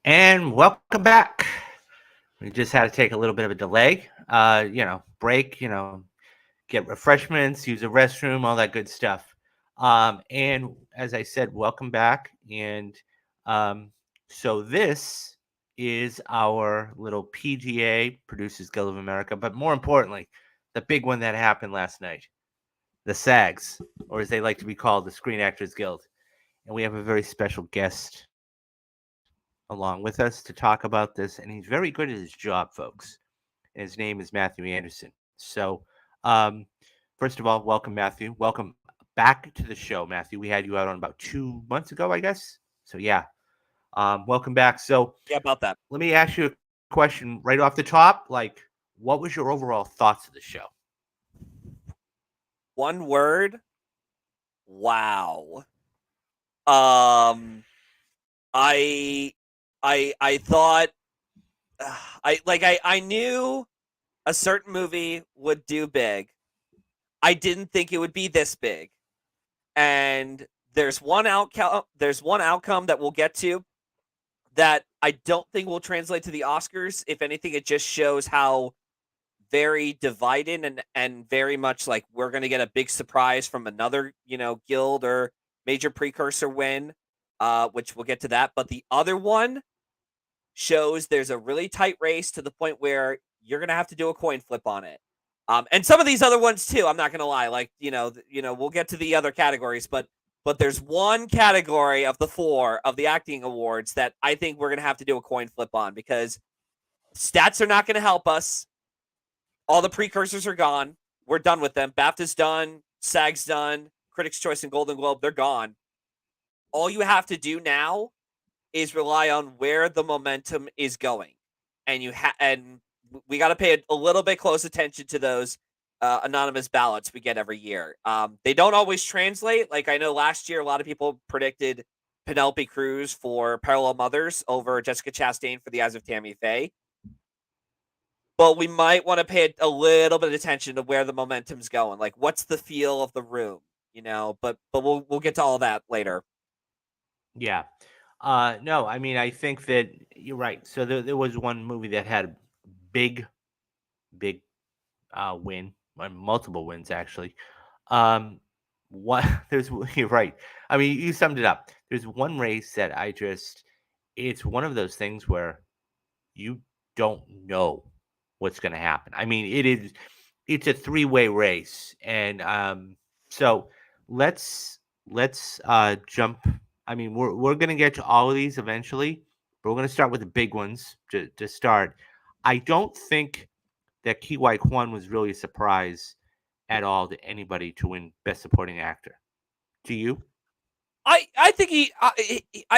And welcome back. We just had to take a little bit of a delay, break, get refreshments, use a restroom, all that good stuff. And as I said, welcome back. And um, so this is our little PGA, Producers Guild of America, but more importantly, the big one that happened last night, the SAGs, or as they like to be called, the Screen Actors Guild. And we have a very special guest along with us to talk about this, and he's very good at his job, folks. And his name is Matthew Anderson. So, um, first of all, welcome, Matthew. Welcome back to the show, Matthew. We had you out on about 2 months ago, I guess. So, yeah, welcome back. So, Yeah, about that. let me ask you a question right off the top. Like, what was your overall thoughts of the show? One word. Wow. Um, I, I thought, I knew a certain movie would do big. I didn't think it would be this big. And there's one outcome. There's one outcome that we'll get to that I don't think will translate to the Oscars. If anything, it just shows how very divided and very much like we're going to get a big surprise from another guild or major precursor win, which we'll get to that. But the other one shows there's a really tight race to the point where you're going to have to do a coin flip on it. And some of these other ones too, I'm not going to lie, like we'll get to the other categories, but there's one category of the four of the acting awards that I think we're going to have to do a coin flip on, because stats are not going to help us. All the precursors are gone. We're done with them. BAFTA's done. SAG's done. Critics' Choice and Golden Globe, they're gone. All you have to do now is rely on where the momentum is going. And we got to pay a little bit close attention to those anonymous ballots we get every year. They don't always translate. Like, I know last year a lot of people predicted Penelope Cruz for Parallel Mothers over Jessica Chastain for The Eyes of Tammy Faye. But we might want to pay a little bit of attention to where the momentum's going. Like, what's the feel of the room, But we'll get to all that later. Yeah. No, I mean, I think that you're right. So there was one movie that had a big, big win, multiple wins actually. Um, what there's you're right. I mean, you summed it up. There's one race that it's one of those things where you don't know what's going to happen. I mean, it's a three-way race, and so let's jump. I mean, we're going to get to all of these eventually, but we're going to start with the big ones to start. I don't think that Kiwai Kwan was really a surprise at all to anybody to win Best Supporting Actor. Do you? I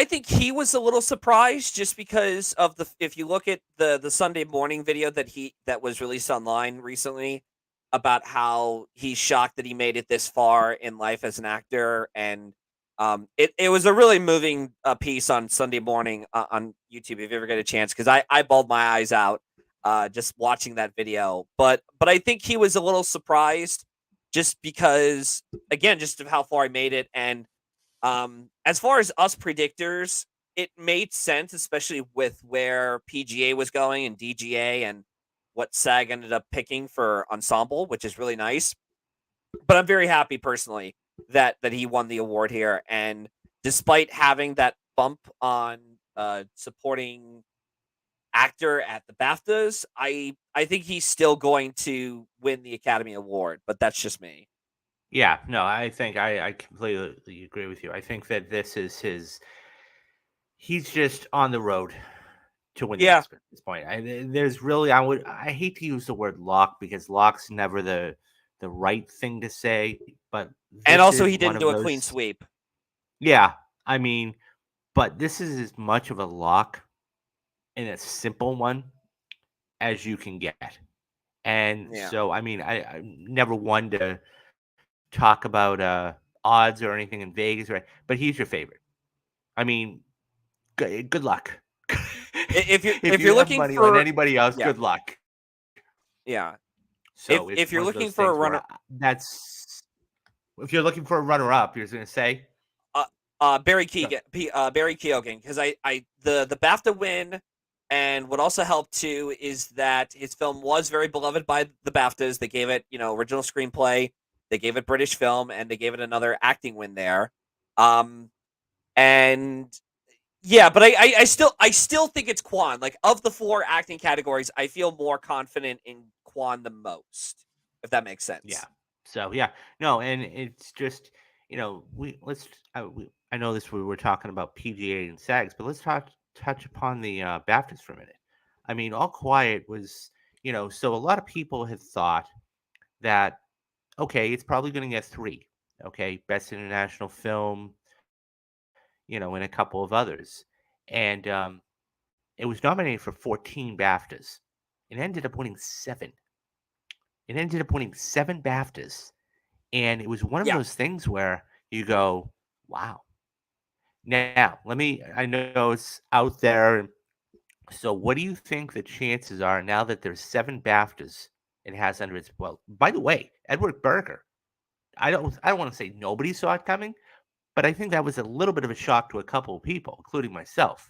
think he was a little surprised, just because of if you look at the Sunday morning video that was released online recently about how he's shocked that he made it this far in life as an actor. And it was a really moving piece on Sunday morning on YouTube, if you ever get a chance, because I bawled my eyes out just watching that video. But I think he was a little surprised, just because, again, just of how far I made it. And as far as us predictors, it made sense, especially with where PGA was going and DGA and what SAG ended up picking for ensemble, which is really nice. But I'm very happy personally that he won the award here. And despite having that bump on supporting actor at the BAFTAs, I think he's still going to win the Academy Award. But that's just me. Yeah, no, I think I completely agree with you. I think that this is he's just on the road to win the Yeah. Oscar at this point. There's really I hate to use the word lock because lock's never the right thing to say, but And this also, is he one didn't of do a clean those. sweep. Yeah, I mean, but this is as much of a lock and a simple one as you can get. And Yeah. so, I mean, I never one to talk about odds or anything in Vegas, right? But he's your favorite. I mean, good luck. If If you you're have looking money on for anybody else, yeah, good luck. yeah. So it's If one you're of looking those for a things where runner that's if you're looking for a runner up, you're going to say, uh, Barry Go. Keoghan, because the BAFTA win, and what also helped too is that his film was very beloved by the BAFTAs. They gave it, original screenplay, they gave it British film, and they gave it another acting win there. And yeah, but I still think it's Quan. Like, of the four acting categories, I feel more confident in Quan the most, if that makes Yeah. sense. So yeah, no, and it's just we let's I know this we were talking about PGA and SAGs, but let's touch upon the BAFTAs for a minute. I mean, All Quiet was so a lot of people had thought that okay, it's probably going to get three, okay, best international film, and a couple of others, and it was nominated for 14 BAFTAs. It ended up winning seven. It ended up winning seven BAFTAs. And it was one of Yeah. those things where you go, wow. Now, I know it's out there. So, what do you think the chances are now that there's seven BAFTAs it has under its belt? By the way, Edward Berger, I don't want to say nobody saw it coming, but I think that was a little bit of a shock to a couple of people, including myself.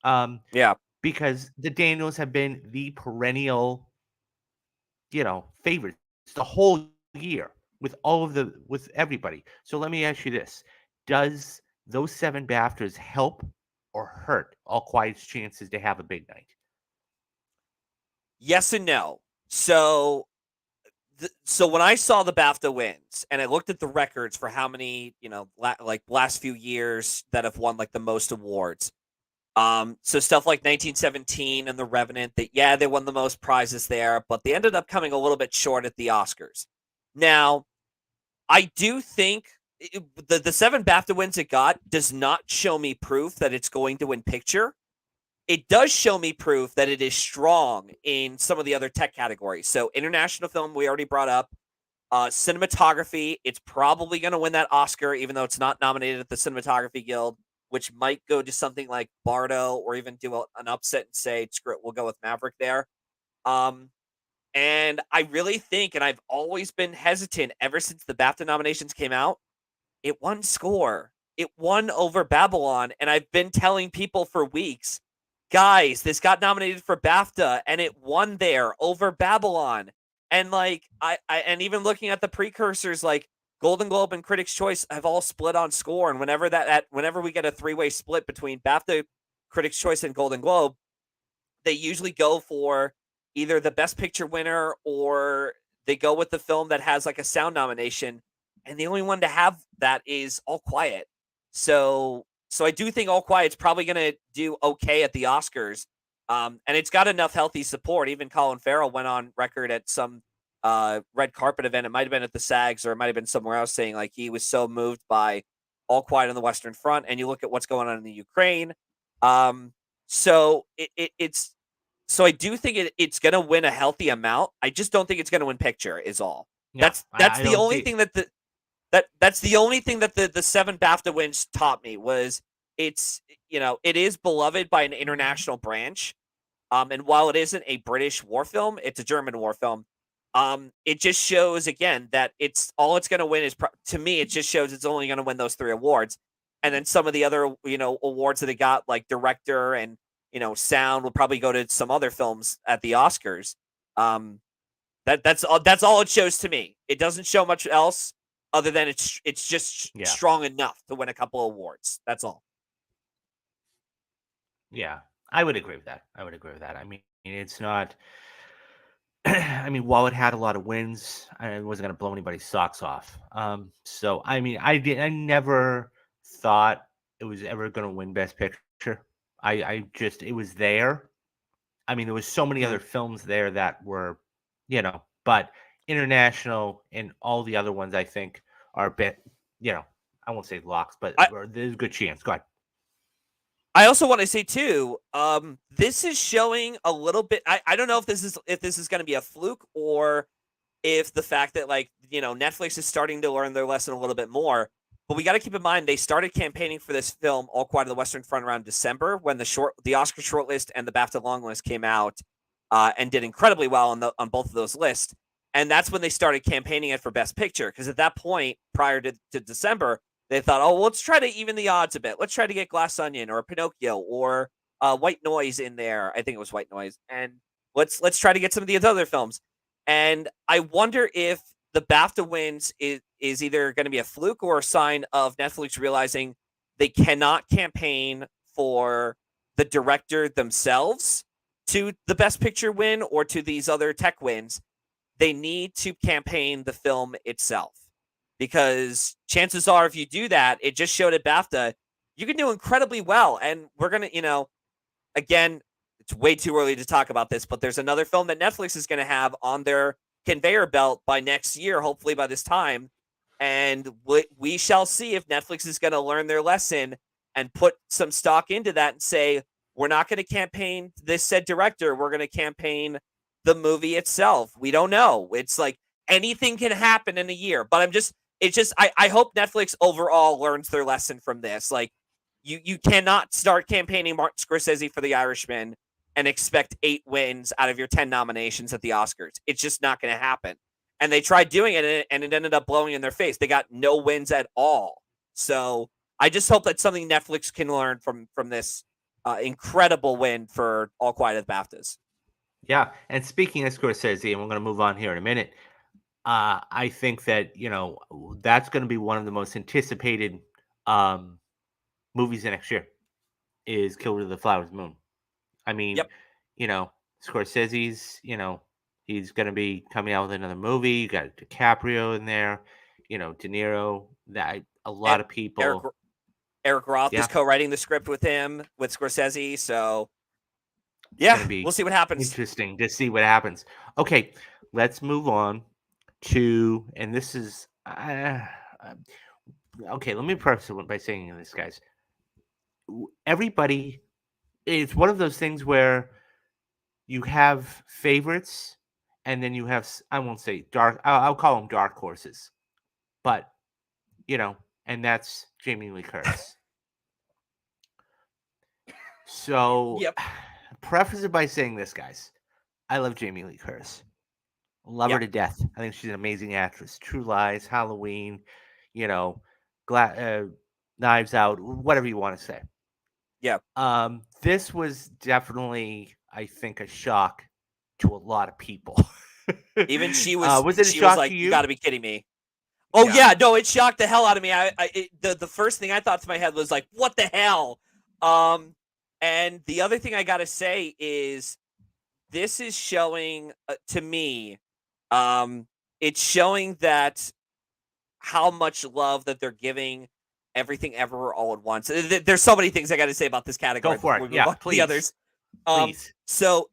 Um, Yeah. because the Daniels have been the perennial favorites the whole year with everybody. So let me ask you this: does those seven BAFTAs help or hurt All Quiet's chances to have a big night? Yes and no. So when I saw the BAFTA wins and I looked at the records for how many, like last few years that have won like the most awards. So stuff like 1917 and The Revenant, that yeah, they won the most prizes there, but they ended up coming a little bit short at the Oscars. Now, I do think the seven BAFTA wins it got does not show me proof that it's going to win picture. It does show me proof that it is strong in some of the other tech categories. So international film, we already brought up. Cinematography, it's probably going to win that Oscar, even though it's not nominated at the Cinematography Guild, which might go to something like Bardo, or even do an upset and say, screw it, we'll go with Maverick there. Um, and I really think, and I've always been hesitant ever since the BAFTA nominations came out, it won score. It won over Babylon. And I've been telling people for weeks, guys, this got nominated for BAFTA and it won there over Babylon. And like and even looking at the precursors, like Golden Globe and Critics' Choice have all split on score. And whenever we get a three-way split between BAFTA, Critics' Choice, and Golden Globe, they usually go for either the best picture winner, or they go with the film that has like a sound nomination. And the only one to have that is All Quiet. So I do think All Quiet's probably going to do okay at the Oscars. And it's got enough healthy support. Even Colin Farrell went on record at some red carpet event. It might have been at the SAGs, or it might have been somewhere else, saying like he was so moved by All Quiet on the Western Front. And you look at what's going on in the Ukraine. So it's so I do think it's going to win a healthy amount. I just don't think it's going to win picture. Is all. No, That's I the don't only see. thing that's the only thing that the seven BAFTA wins taught me, was it's it is beloved by an international branch. And while it isn't a British war film, it's a German war film. It just shows again that it's going to win is to me. It just shows it's only going to win those three awards, and then some of the other awards that it got, like director and sound, will probably go to some other films at the Oscars. That's all it shows to me. It doesn't show much else other than it's just Yeah, strong enough to win a couple of awards. That's all. yeah, I would agree with that. I would agree with that. I mean, it's not. I mean, while it had a lot of wins, I wasn't going to blow anybody's socks off. So I mean, I never thought it was ever going to win Best Picture. I just it was there. I mean, there was so many Mhm. other films there that were, but international and all the other ones I think are a bit, you know, I won't say locks, but I there's a good chance. Go ahead. I also want to say too, this is showing a little bit. I don't know if this is going to be a fluke, or if the fact that, like, Netflix is starting to learn their lesson a little bit more. But we got to keep in mind, they started campaigning for this film, All Quiet on the Western Front, around December, when the Oscar shortlist and the BAFTA long list came out, and did incredibly well on both of those lists. And that's when they started campaigning it for Best Picture, because at that point, prior to December, They thought, oh, well, let's try to even the odds a bit. Let's try to get Glass Onion or Pinocchio or White Noise in there. I think it was White Noise, and let's try to get some of these other films. And I wonder if the BAFTA wins is either going to be a fluke or a sign of Netflix realizing they cannot campaign for the director themselves to the Best Picture win or to these other tech wins. They need to campaign the film itself, because chances are, if you do that, it just showed at BAFTA, you can do incredibly well. And we're going to, again, it's way too early to talk about this, but there's another film that Netflix is going to have on their conveyor belt by next year, hopefully by this time. And we shall see if Netflix is going to learn their lesson and put some stock into that and say, we're not going to campaign this said director. We're going to campaign the movie itself. We don't know. It's like anything can happen in a year, but I hope Netflix overall learns their lesson from this. Like, you cannot start campaigning Martin Scorsese for The Irishman and expect 8 wins out of your 10 nominations at the Oscars. It's just not going to happen. And they tried doing it, and it ended up blowing in their face. They got no wins at all. So I just hope that's something Netflix can learn from this incredible win for All Quiet at the BAFTAs. Yeah, and speaking of Scorsese, and we're going to move on here in a minute, I think that, that's going to be one of the most anticipated movies next year is Killers of the Flower Moon. I mean, Yep. Scorsese's, he's going to be coming out with another movie. You got DiCaprio in there, De Niro, that a lot of people. Eric Roth is co-writing the script with him, with Scorsese. So, yeah, we'll see what happens. Interesting to see what happens. Okay, let's move on to, and this is, okay, let me preface it by saying this, guys. Everybody, it's one of those things where you have favorites, and then you have, I won't say dark, I'll call them dark horses, but, and that's Jamie Lee Curtis. So, preface it by saying this, guys. I love Jamie Lee Curtis. Love her to death. I think she's an amazing actress. True Lies, Halloween, Knives Out, whatever you want to say. Yeah. This was definitely, I think, a shock to a lot of people. Even she was. Was it a shock to you? You got to be kidding me. Oh yeah, no, it shocked the hell out of me. The first thing I thought to my head was like, what the hell? And the other thing I got to say is, this is showing to me, it's showing that how much love that they're giving Everything Everywhere All at Once. There's so many things I got to say about this category. Go for it. Yeah, please. The others. Please. So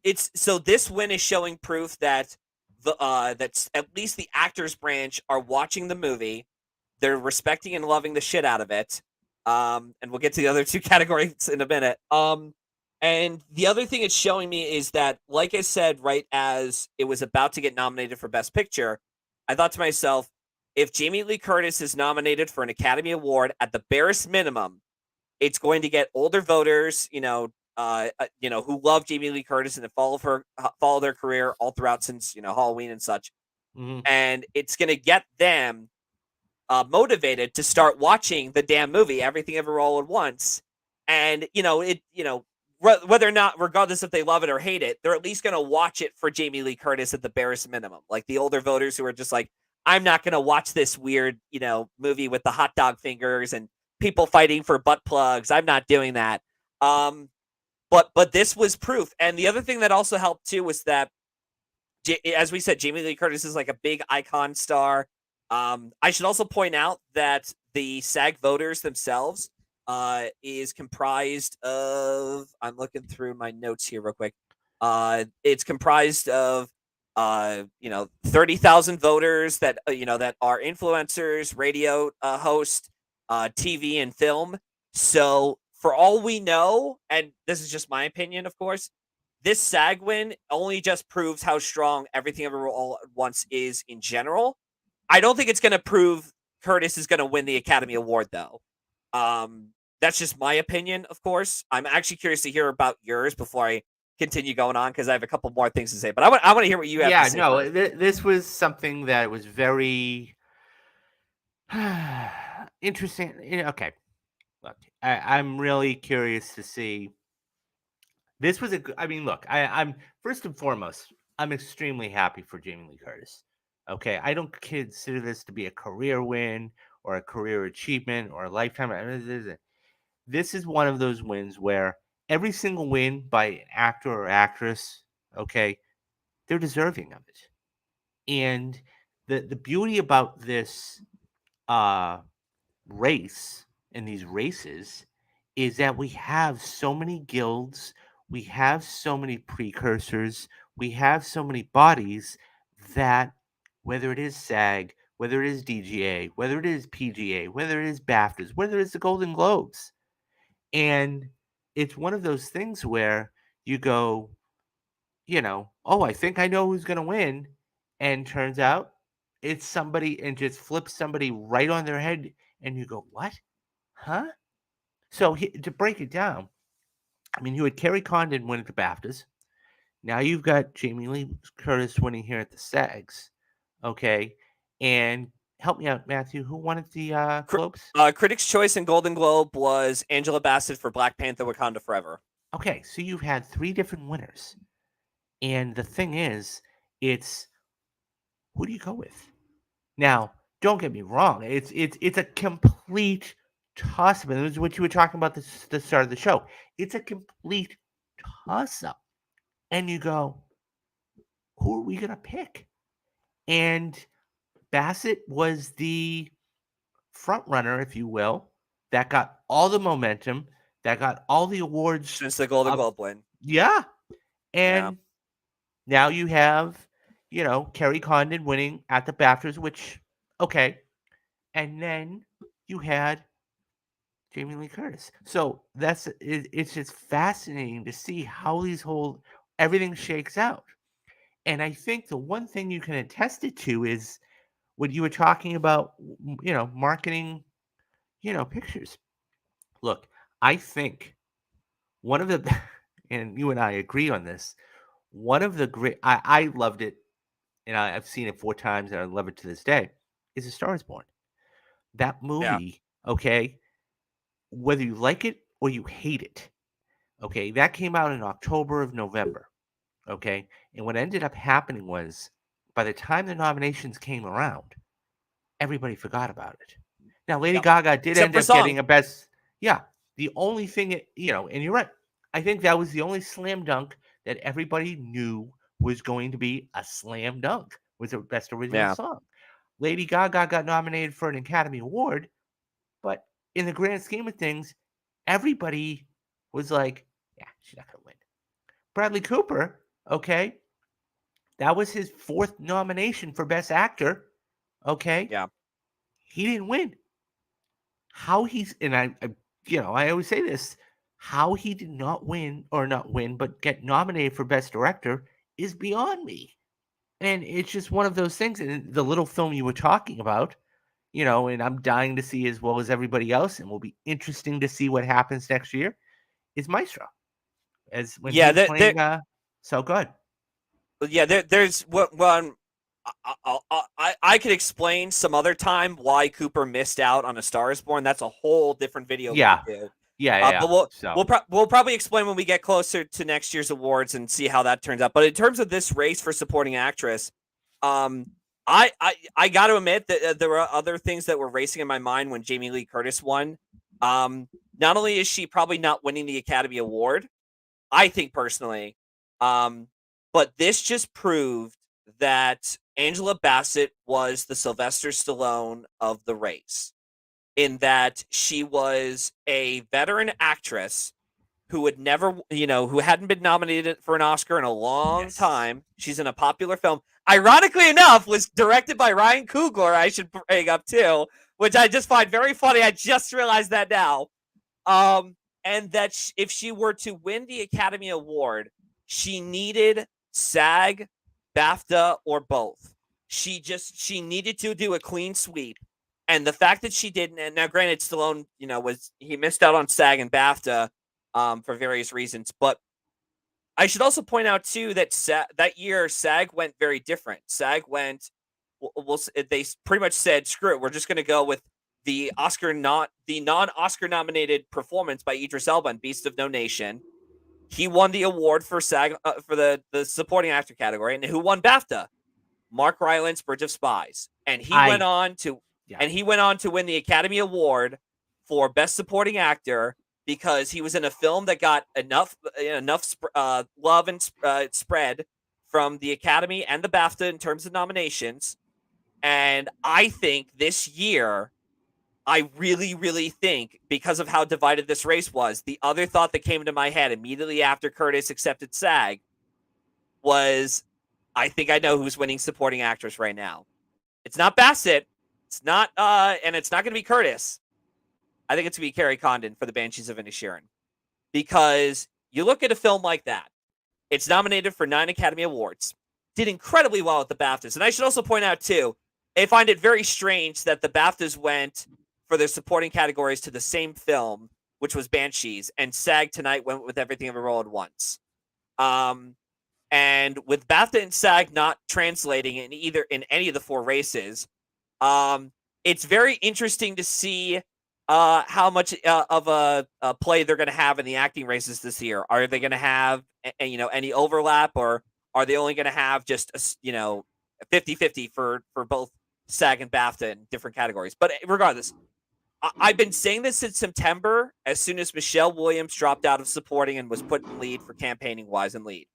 this win is showing proof that that's at least the actors branch are watching the movie. They're respecting and loving the shit out of it. And we'll get to the other 2 categories in a minute. And the other thing it's showing me is that, like I said, right as it was about to get nominated for Best Picture, I thought to myself, if Jamie Lee Curtis is nominated for an Academy Award, at the barest minimum, it's going to get older voters, who love Jamie Lee Curtis and have follow their career all throughout since, Halloween and such. Mm-hmm. And it's going to get them motivated to start watching the damn movie, Everything Everywhere All at Once. And, whether or not, regardless if they love it or hate it, they're at least going to watch it for Jamie Lee Curtis at the barest minimum. Like the older voters who are just like, I'm not going to watch this weird, movie with the hot dog fingers and people fighting for butt plugs. I'm not doing that. But this was proof. And the other thing that also helped too was that, as we said, Jamie Lee Curtis is like a big icon star. I should also point out that the SAG voters themselves is comprised of, I'm looking through my notes here real quick. It's comprised of 30,000 voters that that are influencers, radio hosts, TV and film. So for all we know, and this is just my opinion, of course, this SAG win only just proves how strong Everything Everywhere All at Once is in general. I don't think it's going to prove Curtis is going to win the Academy Award, though. That's just my opinion, of course. I'm actually curious to hear about yours before I continue going on, because I have a couple more things to say. But I want to hear what you have to say. Yeah, no, this was something that was very, interesting. Okay, look, I'm really curious to see. This was I mean, look, I'm first and foremost, I'm extremely happy for Jamie Lee Curtis. Okay, I don't consider this to be a career win or a career achievement or a lifetime. This is one of those wins where every single win by an actor or actress, okay, they're deserving of it. And the beauty about this uh race in these races is that we have so many guilds, we have so many precursors, we have so many bodies that whether it is SAG, whether it is DGA, whether it is PGA, whether it is BAFTAs, whether it's the Golden Globes, and it's one of those things where you go, oh, I think I know who's going to win. And turns out it's somebody and just flips somebody right on their head. And you go, what? Huh? So to break it down, I mean, you had Kerry Condon win at the BAFTAs. Now you've got Jamie Lee Curtis winning here at the SAGs. Okay. And help me out, Matthew. Who won at the Globes? Critics' Choice and Golden Globe was Angela Bassett for Black Panther: Wakanda Forever. Okay. So you've had 3 different winners. And the thing is, it's who do you go with? Now, don't get me wrong. It's a complete toss up. And this is what you were talking about the start of the show. It's a complete toss up. And you go, who are we gonna pick? And Bassett was the front runner, if you will, that got all the momentum, that got all the awards since the Golden Globe win. Yeah. And now you have, Kerry Condon winning at the BAFTAs, which, okay. And then you had Jamie Lee Curtis. So it's just fascinating to see how everything shakes out. And I think the one thing you can attest it to is what you were talking about, marketing, pictures. Look, I think one of the, and you and I agree on this, one of the great, I loved it, and I've seen it 4 times, and I love it to this day, is A Star Is Born. That movie, okay, whether you like it or you hate it, okay, that came out in October of November, okay, and what ended up happening was by the time the nominations came around, everybody forgot about it. Now, Lady Gaga did end up getting a best, the only thing, and you're right, I think that was the only slam dunk that everybody knew was going to be a slam dunk, was the best original song. Lady Gaga got nominated for an Academy Award, but in the grand scheme of things, everybody was like, yeah, she's not going to win. Bradley Cooper, okay, that was his 4th nomination for Best Actor, okay? Yeah. He didn't win. How and I always say this, how he did not win, but get nominated for Best Director is beyond me. And it's just one of those things. And the little film you were talking about, and I'm dying to see as well as everybody else, and will be interesting to see what happens next year, is Maestro. As when he's playing so good. Yeah, there's one. I could explain some other time why Cooper missed out on A Star Is Born. That's a whole different video. Yeah, But we'll probably explain when we get closer to next year's awards and see how that turns out. But in terms of this race for supporting actress, I got to admit that there were other things that were racing in my mind when Jamie Lee Curtis won. Not only is she probably not winning the Academy Award, I think personally, but this just proved that Angela Bassett was the Sylvester Stallone of the race, in that she was a veteran actress who would never, who hadn't been nominated for an Oscar in a long time. She's in a popular film. Ironically enough, was directed by Ryan Coogler, I should bring up too, which I just find very funny. I just realized that now. And that if she were to win the Academy Award, she needed SAG, BAFTA, or both. She needed to do a clean sweep. And the fact that she didn't, and now granted, Stallone, he missed out on SAG and BAFTA for various reasons. But I should also point out too that that year SAG went very different. SAG went, they pretty much said, screw it, we're just going to go with the non-Oscar nominated performance by Idris Elba in Beast of No Nation. He won the award for SAG for the supporting actor category, and who won BAFTA? Mark Rylance, Bridge of Spies, and he went on to win the Academy Award for Best Supporting Actor because he was in a film that got enough love and spread from the Academy and the BAFTA in terms of nominations. And I think this year, I really, really think, because of how divided this race was, the other thought that came into my head immediately after Curtis accepted SAG was, I think I know who's winning supporting actress right now. It's not Bassett. It's not, and it's not going to be Curtis. I think it's going to be Carrie Condon for The Banshees of Inisherin. Because you look at a film like that, it's nominated for 9 Academy Awards, did incredibly well at the BAFTAs. And I should also point out, too, I find it very strange that the BAFTAs went for their supporting categories to the same film, which was Banshees, and SAG tonight went with Everything Everywhere All at Once. And with BAFTA and SAG not translating in any of the 4 races, it's very interesting to see how much of a play they're going to have in the acting races this year. Are they going to have any overlap, or are they only going to have just 50-50 for both SAG and BAFTA in different categories? But regardless, I've been saying this since September, as soon as Michelle Williams dropped out of supporting and was put in lead for campaigning wise and lead,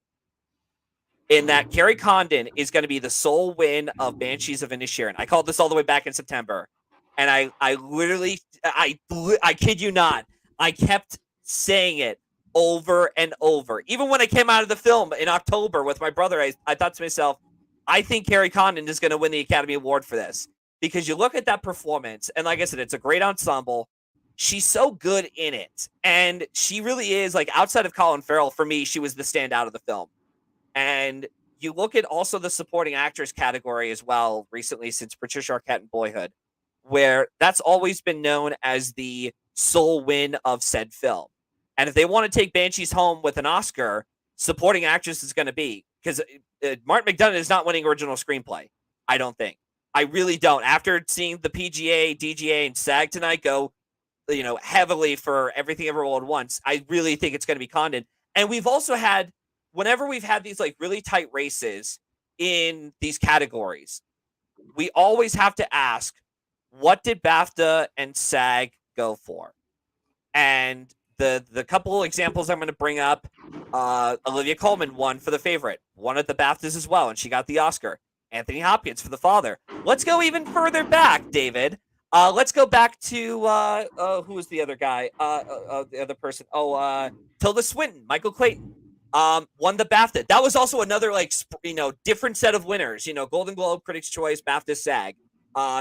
in that Carrie Condon is going to be the sole win of Banshees of Inisherin. I called this all the way back in September. And I literally, I kid you not, I kept saying it over and over. Even when I came out of the film in October with my brother, I thought to myself, I think Carrie Condon is going to win the Academy Award for this. Because you look at that performance, and like I said, it's a great ensemble. She's so good in it. And she really is, like, outside of Colin Farrell, for me, she was the standout of the film. And you look at also the supporting actress category as well recently, since Patricia Arquette in Boyhood, where that's always been known as the sole win of said film. And if they want to take Banshees home with an Oscar, supporting actress is going to be, because Martin McDonagh is not winning original screenplay. I don't think. I really don't. After seeing the PGA, DGA, and SAG tonight go, heavily for Everything Everywhere All at Once, I really think it's going to be Condon. And we've also had, whenever we've had these like really tight races in these categories, we always have to ask, what did BAFTA and SAG go for? And the couple examples I'm going to bring up, Olivia Colman won for The Favorite, won at the BAFTAs as well, and she got the Oscar. Anthony Hopkins for The Father. Let's go even further back, David. Let's go back to who was the other guy? The other person. Tilda Swinton, Michael Clayton. Won the BAFTA. That was also another different set of winners. Golden Globe, Critics' Choice, BAFTA, SAG.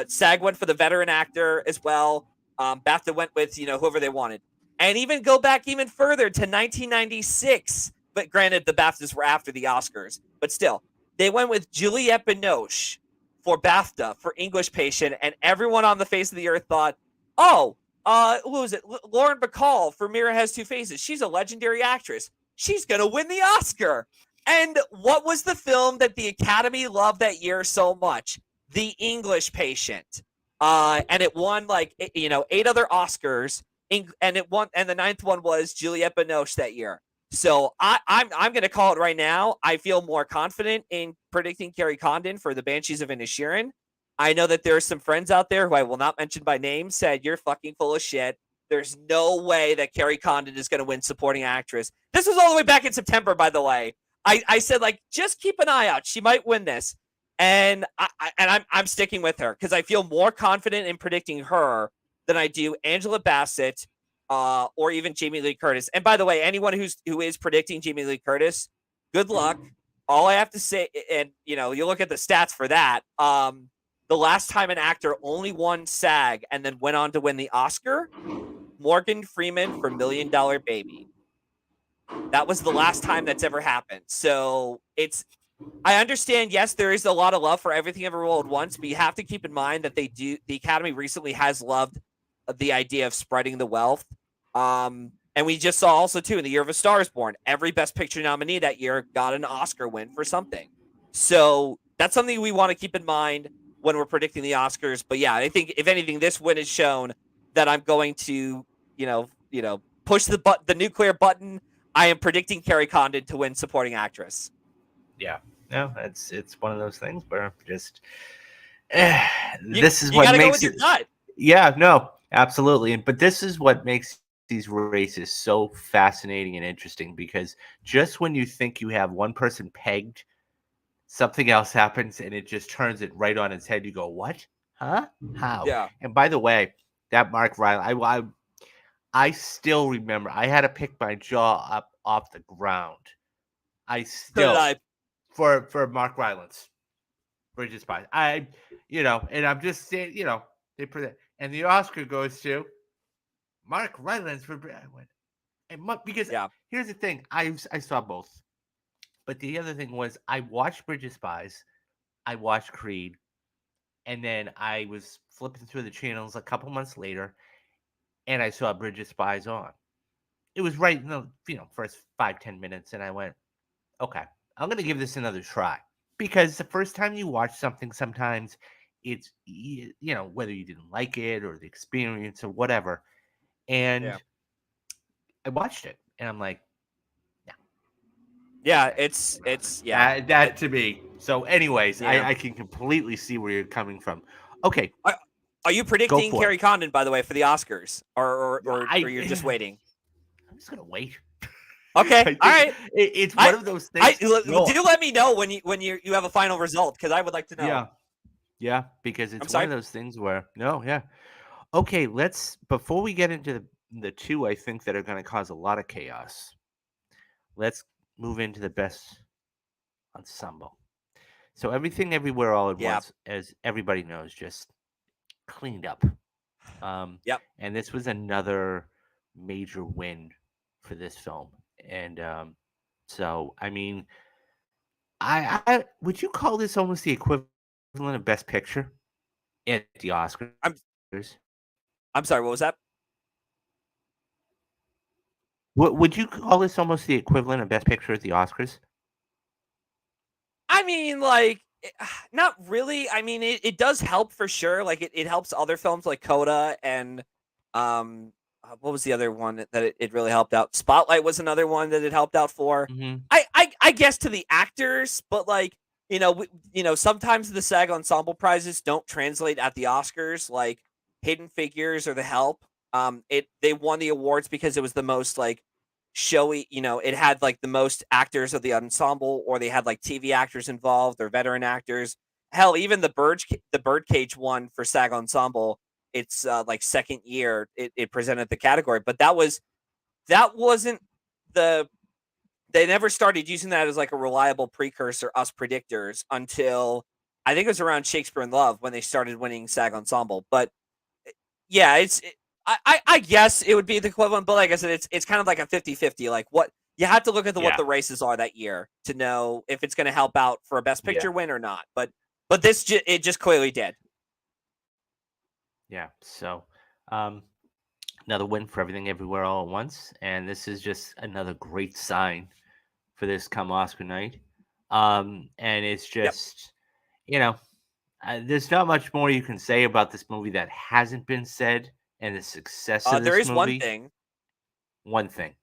SAG went for the veteran actor as well. BAFTA went with whoever they wanted. And even go back even further to 1996. But granted, the BAFTAs were after the Oscars. But still, they went with Juliette Binoche for BAFTA for English Patient, and everyone on the face of the earth thought, who was it? Lauren Bacall for Mirror Has Two Faces. She's a legendary actress. She's going to win the Oscar. And what was the film that the Academy loved that year so much? The English Patient. And it won 8 other Oscars, and it won, and the 9th one was Juliette Binoche that year. So I'm going to call it right now. I feel more confident in predicting Carrie Condon for The Banshees of Inisherin. I know that there are some friends out there who I will not mention by name said, you're fucking full of shit. There's no way that Carrie Condon is going to win supporting actress. This was all the way back in September, by the way. I said, just keep an eye out. She might win this. And I'm sticking with her because I feel more confident in predicting her than I do Angela Bassett, or even Jamie Lee Curtis. And by the way, anyone who is predicting Jamie Lee Curtis, good luck. All I have to say, and you look at the stats for that. The last time an actor only won SAG and then went on to win the Oscar, Morgan Freeman for $1 Million Baby. That was the last time that's ever happened. So I understand, yes, there is a lot of love for Everything Everywhere All at Once, but you have to keep in mind that the Academy recently has loved the idea of spreading the wealth. And we just saw also, too, in The Year of a Star is Born, every Best Picture nominee that year got an Oscar win for something. So that's something we want to keep in mind when we're predicting the Oscars. But yeah, I think if anything, this win has shown that I'm going to, push the nuclear button. I am predicting Carrie Condon to win supporting actress. Yeah. No, it's one of those things where just this is You what got to go makes with your it. gut. Yeah, no, absolutely. But this is what makes these races so fascinating and interesting, because just when you think you have one person pegged, something else happens and it just turns it right on its head. You go, what? Huh? How? Yeah. And by the way, that Mark Rylance, I still remember. I had to pick my jaw up off the ground. I So did still I. for Mark Rylance, Bridget Spies. And I'm just saying, they present, and the Oscar goes to Mark Rylance for. I went, because Yeah. here's the thing, I saw both, but the other thing was I watched Bridget Spies, I watched Creed, and then I was flipping through the channels a couple months later, and I saw Bridget Spies on. It was right in the first 5-10 minutes, and I went, okay, I'm gonna give this another try, because the first time you watch something, sometimes it's whether you didn't like it or the experience or whatever, Yeah. and I watched it, and I'm like, yeah, Yeah. okay, It's yeah. that to me. So, anyways, Yeah. I can completely see where you're coming from. Okay, Are you go predicting for it. Carrie Condon, by the way, for the Oscars, or you're just I waiting? I'm just gonna wait. Okay. I All think right. it's I one of those things. No, do let me know when you have a final result, because I would like to know. yeah, yeah, because I'm it's one sorry. of those things where no, yeah. Okay, let's before we get into the two I think that are going to cause a lot of chaos. Let's move into the best ensemble. So everything, everywhere, all at Yeah. once, as everybody knows, just cleaned up. Um, Yep. and this was another major win for this film. And so, I mean, I would you call this almost the equivalent of Best Picture at the Oscars? I'm I'm sorry. What was that? Would you call this almost the equivalent of Best Picture at the Oscars? I mean, like, not really. I mean, it does help for sure. Like, it helps other films like Coda and, what was the other one that it really helped out? Spotlight was another one that it helped out for. Hmm. I guess to the actors, but like, sometimes the SAG ensemble prizes don't translate at the Oscars, like Hidden Figures or The Help. They won the awards because it was the most like showy, it had like the most actors of the ensemble, or they had like TV actors involved or veteran actors. Hell, even the Birdcage one for SAG ensemble. It's like second year it presented the category, but that wasn't the they never started using that as like a reliable precursor, us predictors, until I think it was around Shakespeare in Love when they started winning SAG ensemble. But yeah, I guess it would be the equivalent, but like I said, it's kind of like a 50-50. Like, what you have to look at what Yeah, the races are that year to know if it's going to help out for a Best yeah, Picture win or not. But it just clearly did. yeah. So, um, another win for Everything Everywhere All at Once, and this is just another great sign for this come Oscar night. And it's Yep. just, you know, there's not much more you can say about this movie that hasn't been said, and the success of There this is one movie. thing, One thing,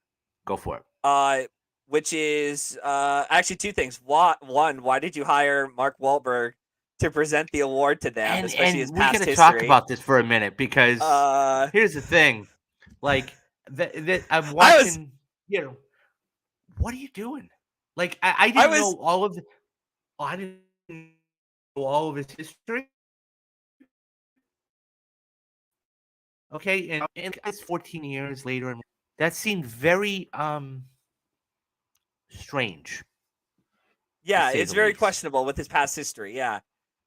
go for it. uh, which is actually two things. One, why did you hire Mark Wahlberg to present the award to them, especially his And we past gotta talk history? about this for a minute, because Uh, here's the thing, like that I'm I was watching. What are you doing? Like I I didn't was know all of the. Oh, I didn't know all of his history. Okay, and it's 14 years later, and that seemed very strange, to Yeah, say it's the very least. questionable with his past history. Yeah.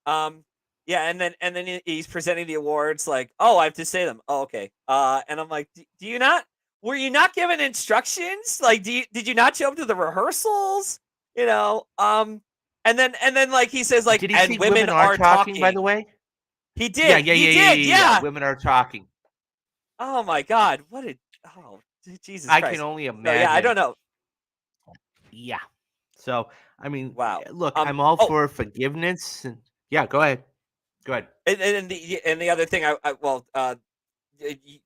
Um yeah, and then he's presenting the awards like, "Oh, I have to say them." "Oh, okay." And I'm like, Do you not were you not given instructions? Like, did you not show up to the rehearsals?" You know? And then like he says like, Did he "And say women women are are talking? By the talking." way, He yeah, did. yeah, He yeah, yeah, did. yeah, yeah. Yeah. Women are talking. Oh my god. Jesus I can Christ. only So yeah, I imagine. don't know. Yeah. So I mean, Wow. look, I'm all Oh, for forgiveness. And, yeah, go ahead. Go ahead. And the other thing,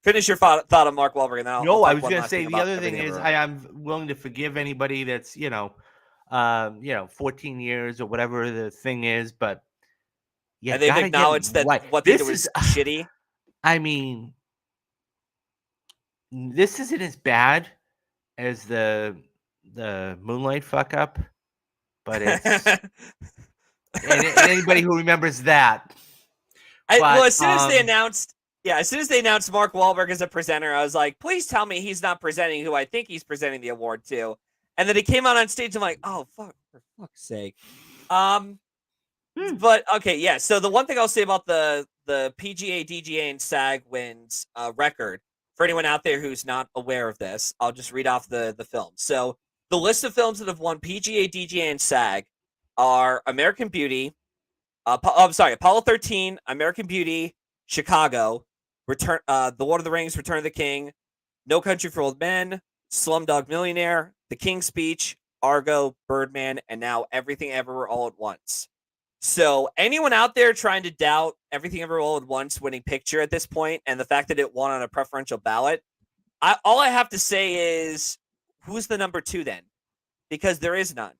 finish your thought on Mark Wahlberg, and then I'll No, I talk was one gonna last say thing the about other thing Everything is Everywhere. I'm willing to forgive anybody that's 14 years or whatever the thing is, but you And they've gotta get it acknowledged that right. what they did was shitty. I mean, this isn't as bad as the Moonlight fuck up, but it's and anybody who remembers that. But As soon as they announced Mark Wahlberg as a presenter, I was like, please tell me he's not presenting who I think he's presenting the award to. And then he came out on stage. I'm like, oh fuck, for fuck's sake. But okay, yeah. So the one thing I'll say about the PGA, DGA, and SAG wins record, for anyone out there who's not aware of this, I'll just read off the films. So the list of films that have won PGA, DGA, and SAG are American Beauty, Apollo 13, American Beauty, Chicago, The Lord of the Rings, Return of the King, No Country for Old Men, Slumdog Millionaire, The King's Speech, Argo, Birdman, and now Everything Everywhere All at Once. So anyone out there trying to doubt Everything Everywhere All at Once winning picture at this point, and the fact that it won on a preferential ballot, all I have to say is, who's the number 2 then? Because there is none.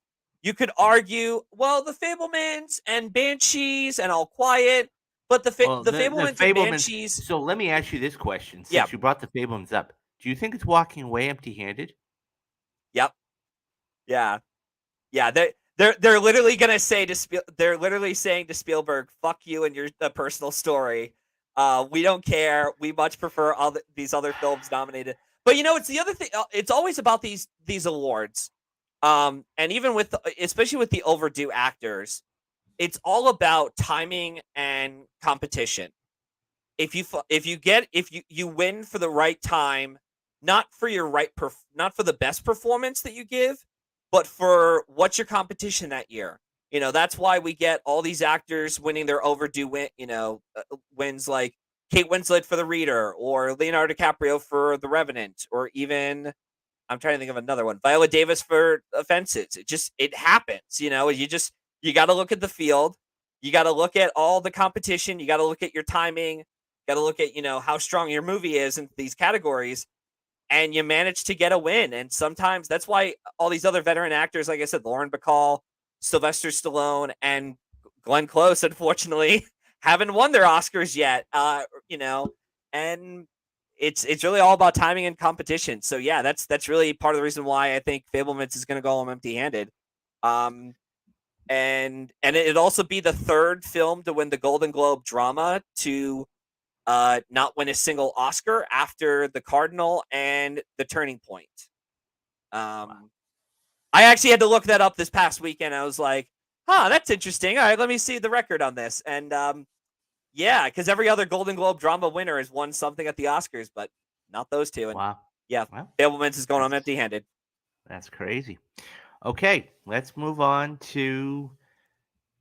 You could argue, well, The Fabelmans and Banshees and All Quiet, but the Fabelmans and Banshees. So let me ask you this question: since Yeah. you brought The Fabelmans up, do you think it's walking away empty-handed? Yep. Yeah. They're literally gonna say they're literally saying to Spielberg, "Fuck you and your personal story. We don't care. We much prefer all these other films nominated." But it's the other thing. It's always about these awards, and even especially with the overdue actors, it's all about timing and competition. If you win for the right time, not for not for the best performance that you give, but for what's your competition that year. That's why we get all these actors winning their overdue wins, like Kate Winslet for The Reader, or Leonardo DiCaprio for The Revenant, or even, I'm trying to think of another one, Viola Davis for Fences. It happens. You got to look at the field. You got to look at all the competition. You got to look at your timing. You got to look at, how strong your movie is in these categories. And you manage to get a win. And sometimes that's why all these other veteran actors, like I said, Lauren Bacall, Sylvester Stallone, and Glenn Close, unfortunately, haven't won their Oscars yet. And it's really all about timing and competition. So yeah, that's really part of the reason why I think Fabelmans is going to go home empty-handed. And it'd also be the third film to win the Golden Globe drama to not win a single Oscar after The Cardinal and The Turning Point. I actually had to look that up this past weekend. I was like, that's interesting. All right, let me see the record on this. And yeah, because every other Golden Globe drama winner has won something at the Oscars, but not those two. And yeah, Fabelmans is going on empty-handed. That's crazy. Okay, let's move on to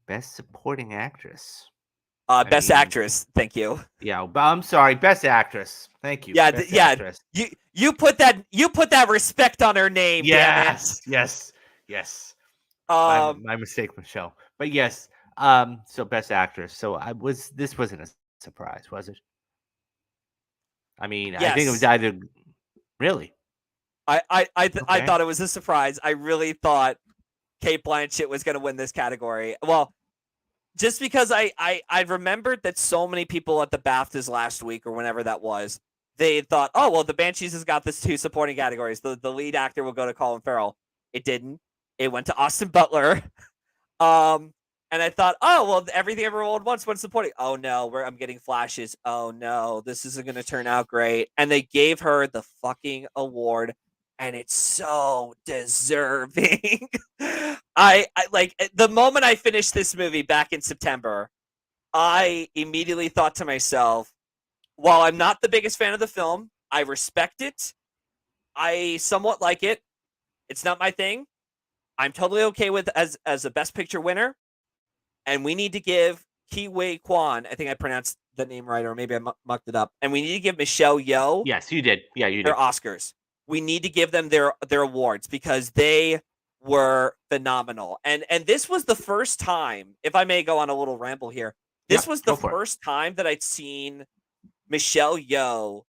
Best Supporting Actress. Best Actress. Thank you. Yeah, I'm sorry. Best Actress. Thank you. Yeah, Actress. You put that respect on her name. Yes, yes. My mistake, Michelle. But yes. So Best Actress. So this wasn't a surprise, was it? I mean, yes. I think it was either. Really. I thought it was a surprise. I really thought Cate Blanchett was going to win this category. Well, just because I remembered that so many people at the BAFTAs last week or whenever that was, they thought, oh, well, the Banshees has got this 2 supporting categories. The lead actor will go to Colin Farrell. It didn't. It went to Austin Butler. And I thought, oh, well, Everything Everywhere All at Once went supporting. Oh, no, I'm getting flashes. Oh, no, this isn't going to turn out great. And they gave her the fucking award. And it's so deserving. I like the moment I finished this movie back in September, I immediately thought to myself, while I'm not the biggest fan of the film, I respect it. I somewhat like it. It's not my thing. I'm totally okay with as a Best Picture winner. And we need to give Ke Huy Quan, I think I pronounced the name right, or maybe I mucked it up. And we need to give Michelle Yeoh. Yes, you did. Yeah, you did. Their Oscars. We need to give them their awards because they were phenomenal. And this was the first time, if I may go on a little ramble here, This Yep, was the go for it. first time that I'd seen Michelle Yeoh,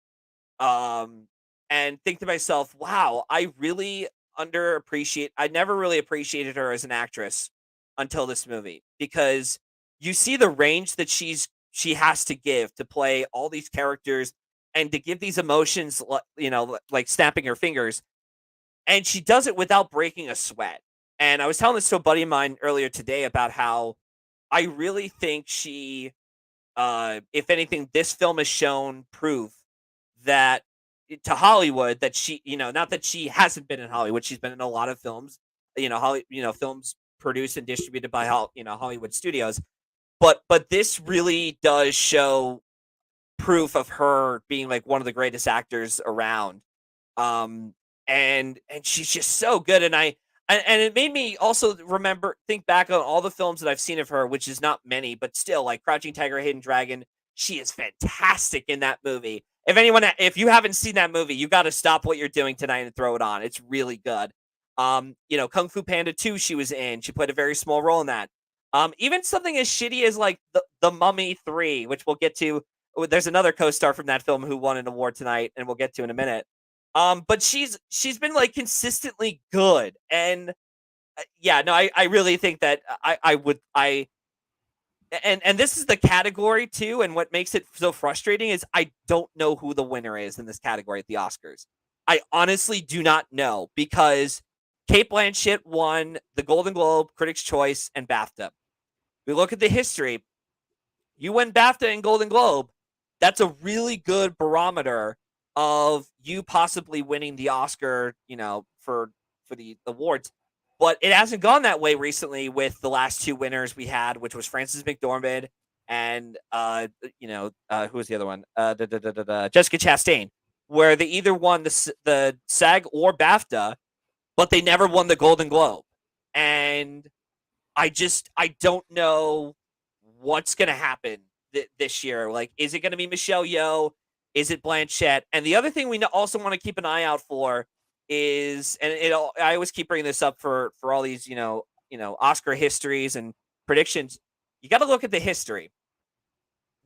and think to myself, wow, I really I never really appreciated her as an actress until this movie, because you see the range that she has to give to play all these characters and to give these emotions, like snapping her fingers, and she does it without breaking a sweat. And I was telling this to a buddy of mine earlier today about how I really think if anything, this film has shown proof that to Hollywood that not that she hasn't been in Hollywood, she's been in a lot of films, films produced and distributed by Hollywood studios, but this really does show proof of her being like one of the greatest actors around. Um, and she's just so good, and it made me also think back on all the films that I've seen of her, which is not many, but still, like Crouching Tiger, Hidden Dragon. She is fantastic in that movie. If you haven't seen that movie, you got to stop what you're doing tonight and throw it on. It's really good. Kung Fu Panda 2, she was in. She played a very small role in that. Even something as shitty as like the Mummy 3, which we'll get to. There's another co-star from that film who won an award tonight, and we'll get to in a minute. But she's been like consistently good, and yeah, no, I really think that and this is the category too, and what makes it so frustrating is I don't know who the winner is in this category at the Oscars. I honestly do not know, because Kate Blanchett won the Golden Globe, Critics' Choice, and BAFTA. We look at the history. You win BAFTA and Golden Globe, that's a really good barometer of you possibly winning the Oscar, for the awards. But it hasn't gone that way recently with the last two winners we had, which was Frances McDormand and who was the other one? Jessica Chastain, where they either won the SAG or BAFTA, but they never won the Golden Globe. And I don't know what's going to happen this year. Like, is it going to be Michelle Yeoh? Is it Blanchett? And the other thing we also want to keep an eye out for is, and I always keep bringing this up for all these, Oscar histories and predictions. You got to look at the history.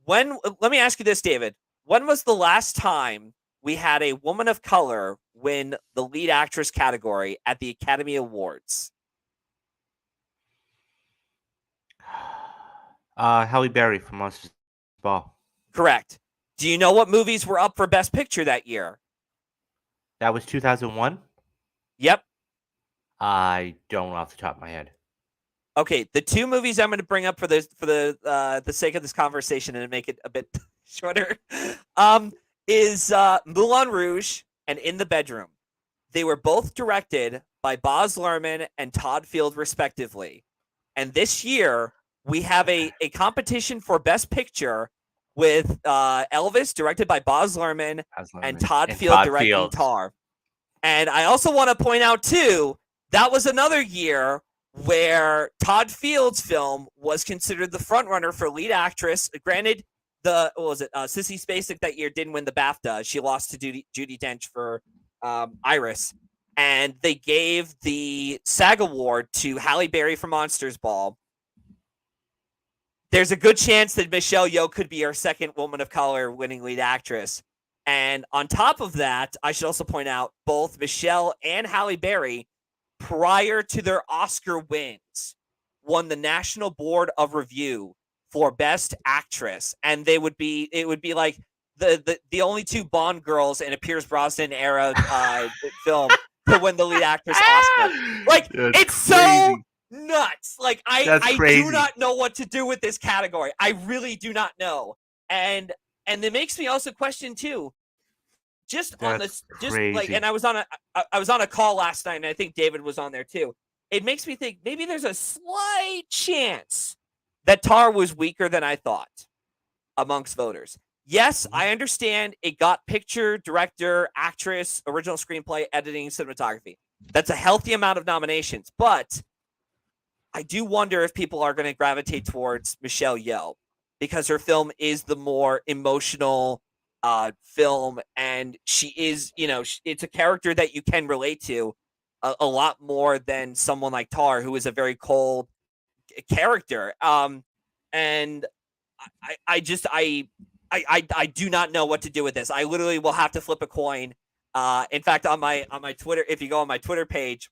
Let me ask you this, David. When was the last time we had a woman of color win the lead actress category at the Academy Awards? Halle Berry from Monsters Ball. Correct. Do you know what movies were up for Best Picture that year? That was 2001? Yep. I don't off the top of my head. Okay, the two movies I'm going to bring up for the sake of this conversation and to make it a bit shorter, is Moulin Rouge and In the Bedroom. They were both directed by Baz Luhrmann and Todd Field, respectively. And this year, we have a competition for Best Picture with Elvis, directed by Baz Luhrmann, and Todd Field directing Tar. And I also want to point out, too, that was another year where Todd Field's film was considered the frontrunner for lead actress. Granted, Sissy Spacek that year didn't win the BAFTA. She lost to Judi Dench for Iris. And they gave the SAG award to Halle Berry for Monsters Ball. There's a good chance that Michelle Yeoh could be our second woman of color winning lead actress. And on top of that, I should also point out both Michelle and Halle Berry, prior to their Oscar wins, won the National Board of Review for Best Actress. And it would be like the only two Bond girls in a Pierce Brosnan era film to win the lead actress Oscar. Like, That's it's crazy. so nuts. Like, I crazy. do not know what to do with this category. I really do not know. And it makes me also question too, and I was on a call last night, and I think David was on there too. It makes me think maybe there's a slight chance that Tar was weaker than I thought amongst voters. Yes, I understand it got picture, director, actress, original screenplay, editing, cinematography. That's a healthy amount of nominations, but I do wonder if people are going to gravitate towards Michelle Yeoh because her film is the more emotional film, and she is, it's a character that you can relate to a lot more than someone like Tar, who is a very cold character. And I just I do not know what to do with this. I literally will have to flip a coin. In fact, on my Twitter, if you go on my Twitter page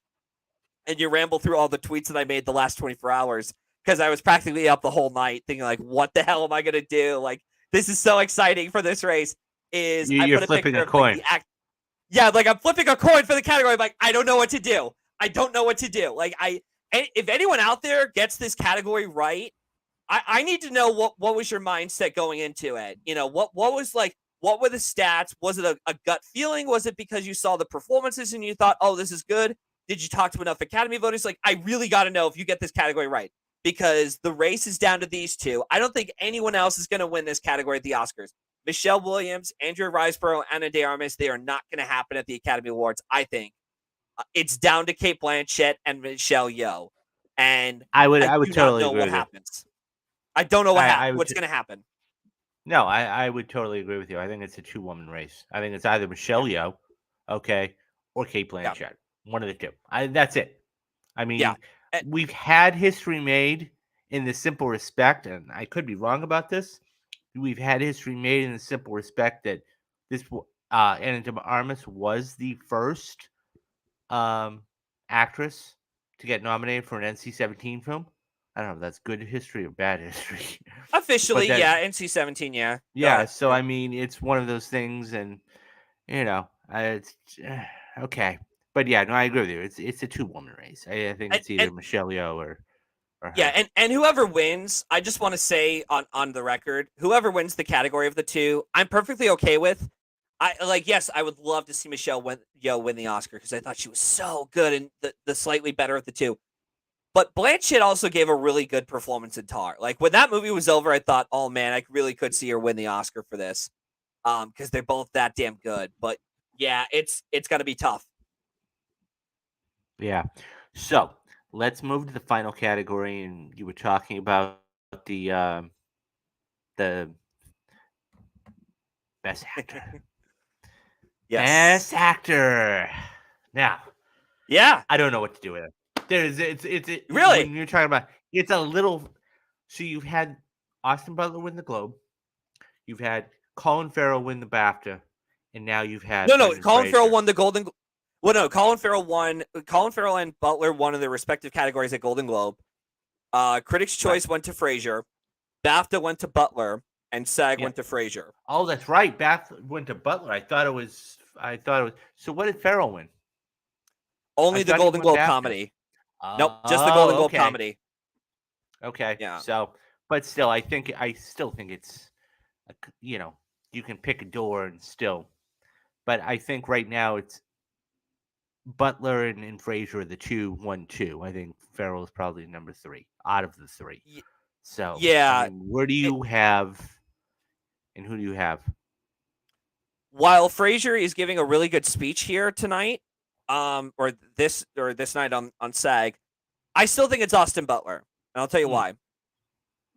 and you ramble through all the tweets that I made the last 24 hours, because I was practically up the whole night thinking like, what the hell am I gonna do? Like, this is so exciting for this race. Is I You're put a flipping picture a of like coin. the act. Yeah, like I'm flipping a coin for the category. I'm like, I don't know what to do. I don't know what to do. Like if anyone out there gets this category right, I need to know what was your mindset going into it. You know, what was like, what were the stats? Was it a gut feeling? Was it because you saw the performances and you thought, oh, this is good? Did you talk to enough Academy voters? Like, I really got to know if you get this category right, because the race is down to these two. I don't think anyone else is going to win this category at the Oscars. Michelle Williams, Andrea Riseborough, Ana de Armas, they are not going to happen at the Academy Awards, I think. It's down to Kate Blanchett and Michelle Yeoh. And I I would do not totally know agree what with you. happens. I don't know I would what's going to happen. No, I would totally agree with you. I think it's a 2-woman race. I think it's either Michelle Yeoh, okay, or Kate Yeah. Blanchett. One of the two. That's it. I Yeah. mean, we've had history made in the simple respect, and I could be wrong about this. We've had history made in the simple respect that this Ana de Armas was the first actress to get nominated for an NC-17 film. I don't know if that's good history or bad history. Officially, that, yeah, NC-17, yeah. Go yeah, ahead. so Yeah. I mean, it's one of those things, and it's okay. But yeah, no, I agree with you. It's a 2-woman race. I think it's either And Michelle Yeoh or yeah, her. and whoever wins, I just want to say on the record, whoever wins the category of the two, I'm perfectly okay with. Yes, I would love to see Michelle Yeoh win the Oscar, because I thought she was so good and the slightly better of the two. But Blanchett also gave a really good performance in Tar. Like, when that movie was over, I thought, oh man, I really could see her win the Oscar for this, because they're both that damn good. But yeah, it's got to be tough. Yeah. So let's move to the final category, and you were talking about the best actor. Yes. Best actor. Now, Yeah. I don't know what to do with it. It's Really? when you're talking about, it's a little. So you've had Austin Butler win the Globe, you've had Colin Farrell win the BAFTA, and now you've had No. Brendan Colin Farrell Fraser. won the Golden. Well, no. Colin Farrell and Butler won in their respective categories at Golden Globe. Critics' Choice went to Fraser. BAFTA went to Butler, and SAG went to Fraser. Oh, that's right. BAFTA went to Butler. I thought it was. So what did Farrell win? Only the Golden Globe BAFTA. comedy. Nope, just the Golden Globe okay. comedy. Okay. Yeah. So, but still, I still think it's, you can pick a door and still, but I think right now it's Butler and Fraser are the 2-1-2. I think Farrell is probably number 3 out of the 3. So yeah, I mean, where do you have, and who do you have? While Fraser is giving a really good speech here tonight, or this night on SAG, I still think it's Austin Butler, and I'll tell you why.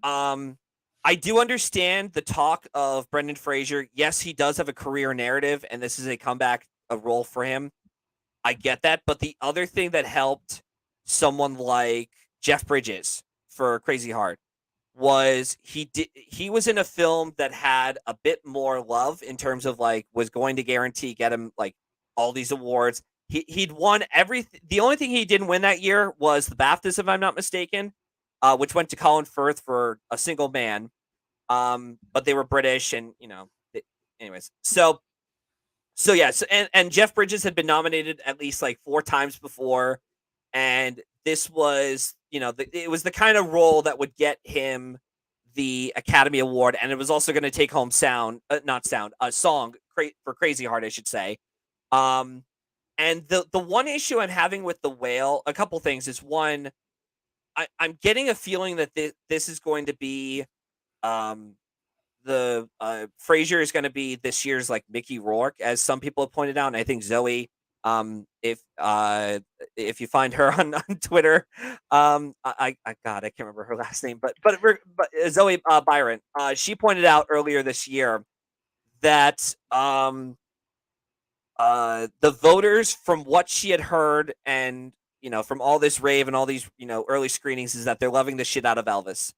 I do understand the talk of Brendan Fraser. Yes, he does have a career narrative, and this is a comeback role for him. I get that, but the other thing that helped someone like Jeff Bridges for Crazy Heart was he was in a film that had a bit more love in terms of like was going to guarantee get him like all these awards. He'd won everything. The only thing he didn't win that year was the BAFTAs, if I'm not mistaken, which went to Colin Firth for A Single Man. But they were British, and anyways. So yes, and Jeff Bridges had been nominated at least like 4 times before, and this was it was the kind of role that would get him the Academy Award, and it was also going to take home a song for Crazy Heart, I should say. And the one issue I'm having with The Whale, a couple things is, one, I'm getting a feeling that this is going to be the Frasier is going to be this year's like Mickey Rourke, as some people have pointed out, and I think Zoe, if you find her on Twitter, I can't remember her last name, but Zoe Byron, she pointed out earlier this year that the voters, from what she had heard, and from all this rave and all these early screenings, is that they're loving the shit out of Elvis.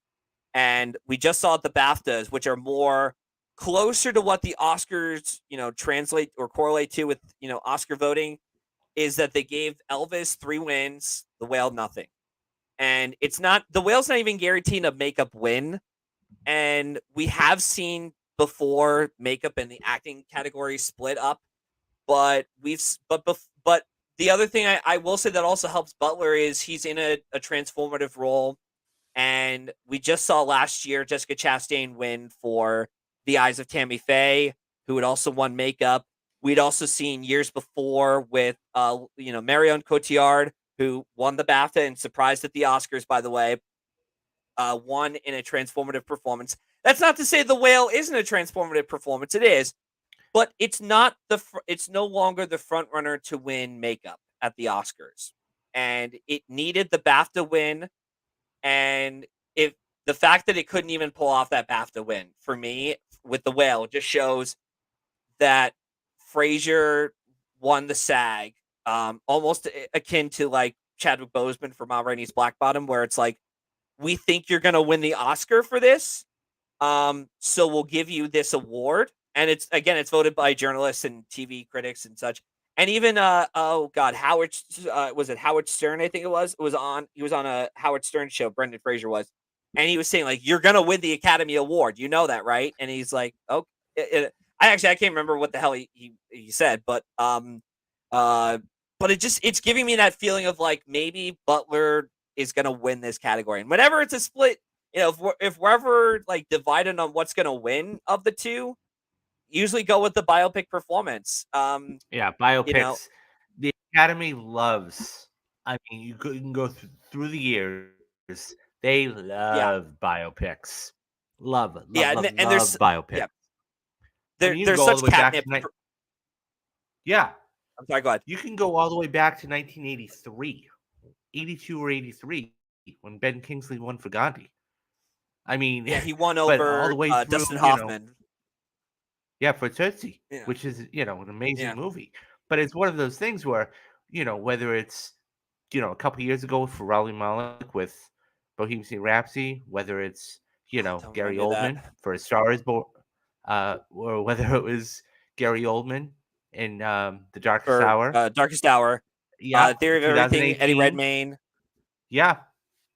And we just saw the BAFTAs, which are more closer to what the Oscars, translate or correlate to with, Oscar voting, is that they gave Elvis 3 wins, The Whale nothing. And The Whale's not even guaranteeing a makeup win. And we have seen before makeup and the acting category split up, but but the other thing I will say that also helps Butler is he's in a transformative role. And we just saw last year Jessica Chastain win for The Eyes of Tammy Faye, who had also won makeup. We'd also seen years before with Marion Cotillard, who won the BAFTA and surprised at the Oscars, by the way, won in a transformative performance. That's not to say The Whale isn't a transformative performance. It is, but it's not it's no longer the front runner to win makeup at the Oscars, and it needed the BAFTA win. And if the fact that it couldn't even pull off that BAFTA win for me with The Whale just shows that Fraser won the SAG, almost akin to like Chadwick Boseman for Ma Rainey's Black Bottom, where it's like, we think you're going to win the Oscar for this, so we'll give you this award. And it's voted by journalists and TV critics and such. And even Howard was it Howard Stern? I think it was. He was on a Howard Stern show. Brendan Fraser was, and he was saying like, "You're gonna win the Academy Award. You know that, right?" And he's like, "Oh, I can't remember what the hell he said, but it's giving me that feeling of like maybe Butler is gonna win this category, and whenever it's a split, if we're ever like divided on what's gonna win of the two, usually go with the biopic performance. Yeah, biopics. The Academy loves. I mean, you can go through the years. They love biopics. Love biopics. Yeah. There's such catnip. Yeah. I'm sorry, go ahead. You can go all the way back to 1983, 82 or 83, when Ben Kingsley won for Gandhi. I mean, yeah, he won over all the way through, Dustin Hoffman. For Tootsie, which is, an amazing movie. But it's one of those things where, whether it's, a couple years ago for Rami Malek with Bohemian Rhapsody, whether it's, Gary Oldman for A Star Is Born, or whether it was Gary Oldman in The Darkest Hour. Darkest Hour. Yeah. Theory of Everything, Eddie Redmayne. Yeah.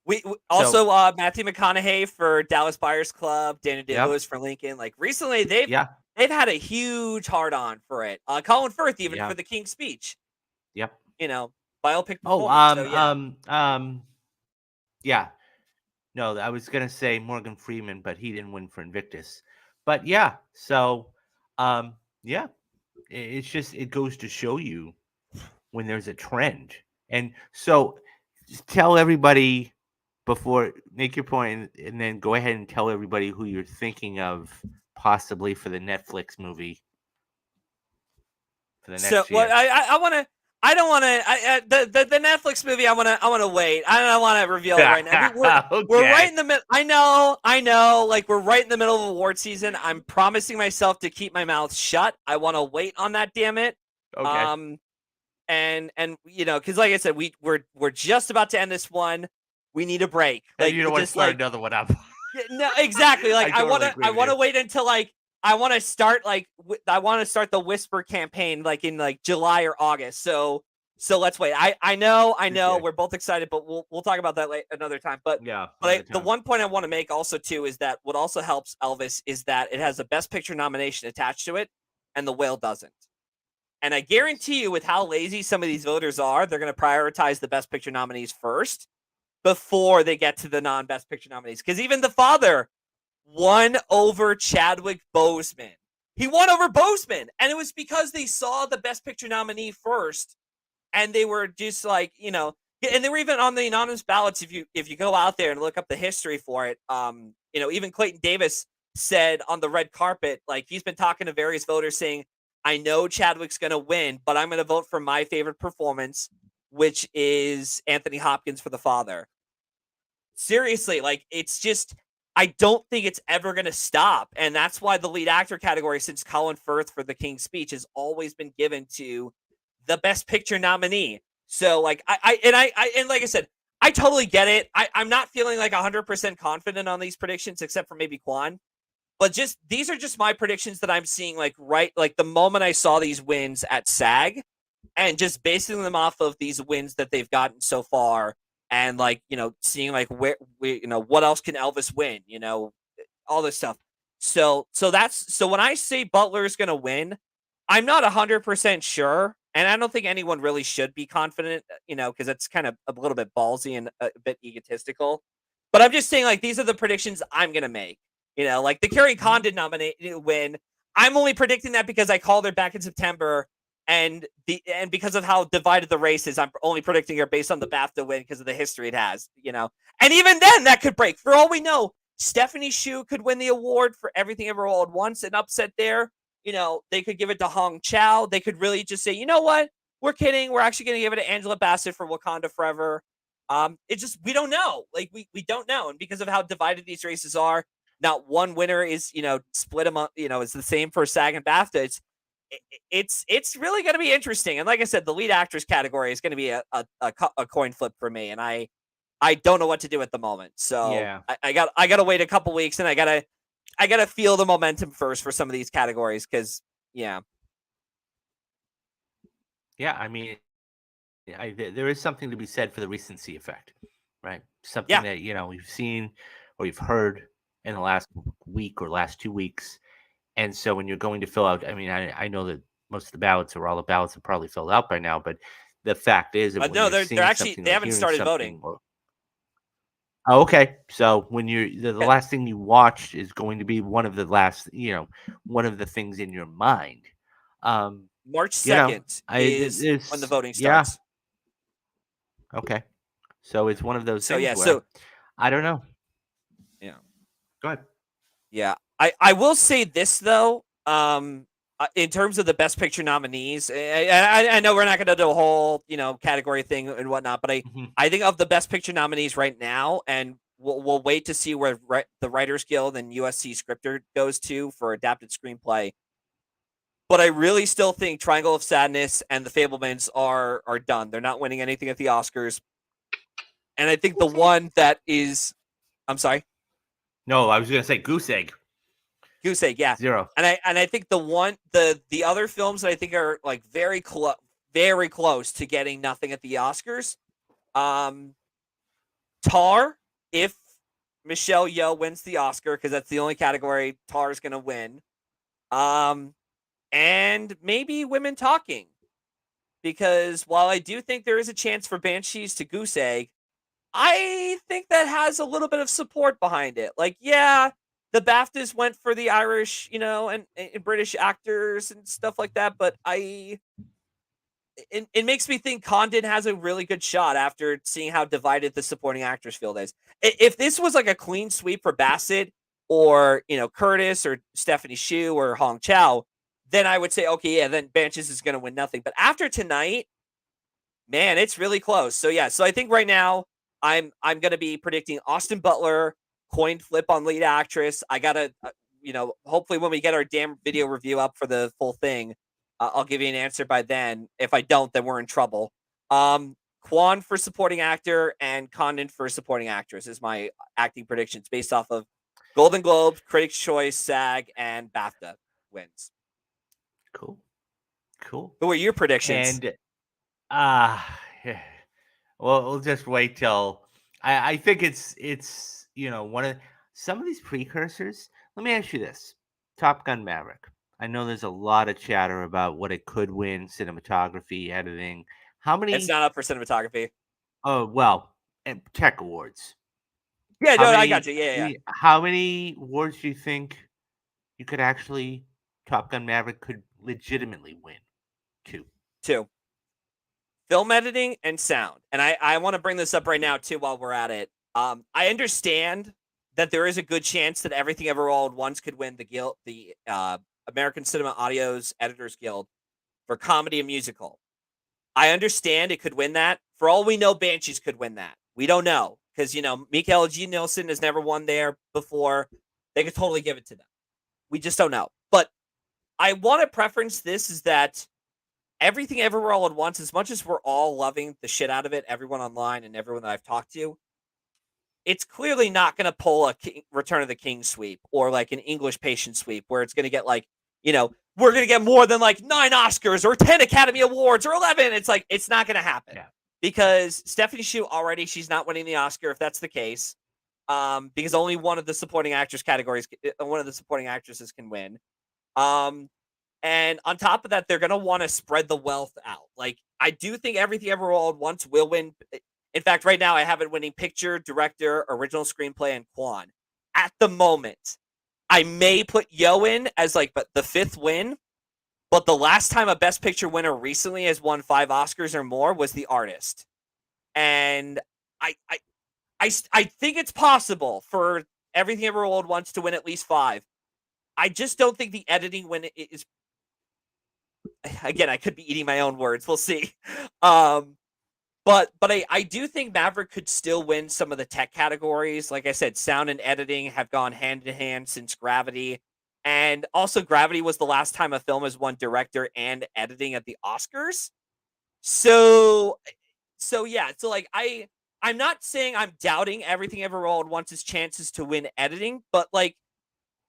We also Matthew McConaughey for Dallas Buyers Club, Daniel Day-Lewis for Lincoln. Like recently, they've had a huge hard on for it. Colin Firth even for The King's Speech. Yep. Biopic performance. No, I was gonna say Morgan Freeman, but he didn't win for Invictus. But it's just, it goes to show you when there's a trend. And so just tell everybody before, make your point, and then go ahead and tell everybody who you're thinking of possibly for the Netflix movie for the next year. Well, the Netflix movie. I want to wait. I don't want to reveal it right now. We're right in the middle. I know. Like we're right in the middle of award season. I'm promising myself to keep my mouth shut. I want to wait on that. Damn it. Okay. And because like I said, we're just about to end this one. We need a break. Like you don't want to start another one up. No, exactly. Like I want to wait until like I want to start the Whisper campaign like in like July or August. So let's wait. I know we're both excited, but we'll talk about that another time. But the one point I want to make also too is that what also helps Elvis is that it has a Best Picture nomination attached to it, and The Whale doesn't. And I guarantee you, with how lazy some of these voters are, they're going to prioritize the Best Picture nominees first before they get to the non-Best Picture nominees. Because even The Father won over Chadwick Boseman. He won over Boseman. And it was because they saw the Best Picture nominee first. And they were just like, and they were even on the anonymous ballots. If you go out there and look up the history for it, even Clayton Davis said on the red carpet, like he's been talking to various voters saying, I know Chadwick's going to win, but I'm going to vote for my favorite performance, which is Anthony Hopkins for The Father. Seriously, like it's just, I don't think it's ever going to stop. And that's why the lead actor category, since Colin Firth for The King's Speech, has always been given to the Best Picture nominee. So like, and like I said, I totally get it. I'm not feeling like 100% confident on these predictions, except for maybe Quan. But just these are just my predictions that I'm seeing like the moment I saw these wins at SAG, and just basing them off of these wins that they've gotten so far, and like seeing like where what else can Elvis win, all this stuff. So when I say Butler is going to win, I'm not 100% sure, and I don't think anyone really should be confident, because it's kind of a little bit ballsy and a bit egotistical. But I'm just saying, like, these are the predictions I'm going to make. Like the Carrie Condon win. I'm only predicting that because I called her back in September, and because of how divided the race is, I'm only predicting her based on the BAFTA win because of the history it has. And even then, that could break. For all we know, Stephanie Hsu could win the award for Everything Ever All at Once, an upset there. They could give it to Hong Chow. They could really just say, you know what? We're kidding. We're actually going to give it to Angela Bassett for Wakanda Forever. It's just, we don't know. Like, we don't know. And because of how divided these races are, not one winner is, split among, it's the same for SAG and BAFTA. It's really going to be interesting. And like I said, the lead actress category is going to be a coin flip for me. And I don't know what to do at the moment. So Yeah. I got to wait a couple weeks, and I gotta feel the momentum first for some of these categories, because Yeah, I mean, there is something to be said for the recency effect, right? Something that we've seen or you've heard in the last week or last 2 weeks, and so when you're going to fill out, I mean, I know that most of the ballots or all the ballots are probably filled out by now, but the fact is that when no, you're they're seeing actually something they or haven't hearing started something, voting. oh, okay. So when the last thing you watched is going to be one of the last, one of the things in your mind. March 2nd is when the It's voting yeah, starts. okay. So it's one of those So things yeah, where I don't know. yeah, Go ahead. yeah. I will say this though. In terms of the Best Picture nominees, I know we're not going to do a whole category thing and whatnot, but Mhm. I think of the Best Picture nominees right now, and we'll wait to see where the Writers Guild and USC Scripter goes to for adapted screenplay. But I really still think Triangle of Sadness and The Fablemans are done. They're not winning anything at the Oscars, and I think the one that is, I'm sorry, No, I was gonna say goose egg. Goose Egg, yeah. 0. And I think the other films that I think are like very close to getting nothing at the Oscars. Um, Tar, if Michelle Yeoh wins the Oscar, because that's the only category Tar is going to win. And maybe Women Talking, because while I do think there is a chance for Banshees to Goose Egg, I think that has a little bit of support behind it. Like, yeah, the BAFTAs went for the Irish, and British actors and stuff like that, but it makes me think Condon has a really good shot after seeing how divided the supporting actors field is. If this was like a clean sweep for Bassett or Curtis or Stephanie Hsu or Hong Chow, then I would say, okay, yeah, then Banshees is going to win nothing. But after tonight, man, it's really close. So yeah, so I think right now I'm going to be predicting Austin Butler, coin flip on lead actress. I got to hopefully when we get our damn video review up for the full thing, I'll give you an answer by then. If I don't, then we're in trouble. Kwan for supporting actor and Condon for supporting actress is my acting predictions based off of Golden Globes, Critics' Choice, SAG, and BAFTA wins. Cool. Cool. Who are your predictions? And yeah. Well, we'll just wait till I think it's one of some of these precursors. Let me ask you this: Top Gun Maverick. I know there's a lot of chatter about what it could win, cinematography, editing. How It's many? not up for cinematography. Oh well, and tech awards. Yeah, How no, I got many? you. Yeah. How many awards do you think you could actually Top Gun Maverick could legitimately win? 2. Two. Film editing and sound. And I want to bring this up right now too while we're at it. I understand that there is a good chance that Everything Ever All at Once could win the American Cinema Audio's Editors Guild for comedy and musical. I understand it could win that. For all we know, Banshees could win that. We don't know because Mikael G. Nielsen has never won there before. They could totally give it to them. We just don't know. But I want to preference this is that Everything Everywhere All at Once, as much as we're all loving the shit out of it, everyone online and everyone that I've talked to, it's clearly not going to pull a Return of the King sweep or like an English Patient sweep where it's going to get like, we're going to get more than like 9 Oscars or 10 Academy Awards or 11. It's like, it's not going to happen because Stephanie Hsu already, she's not winning the Oscar if that's the case. Because only one of the supporting actress categories, one of the supporting actresses can win. And on top of that, they're going to want to spread the wealth out. Like, I do think Everything Everywhere All at Once will win. In fact, right now I have it winning picture, director, original screenplay, and Kwan. At the moment, I may put Yo in as like the 5th win, but the last time a Best Picture winner recently has won 5 Oscars or more was The Artist. And I think it's possible for Everything Everywhere All at Once to win at least 5. I just don't think the editing win is. Again, I could be eating my own words. We'll see. But I do think Maverick could still win some of the tech categories. Like I said, sound and editing have gone hand in hand since Gravity. And also Gravity was the last time a film has won director and editing at the Oscars. So yeah. So like I'm not saying I'm doubting Everything Everywhere All at Once's chances to win editing, but like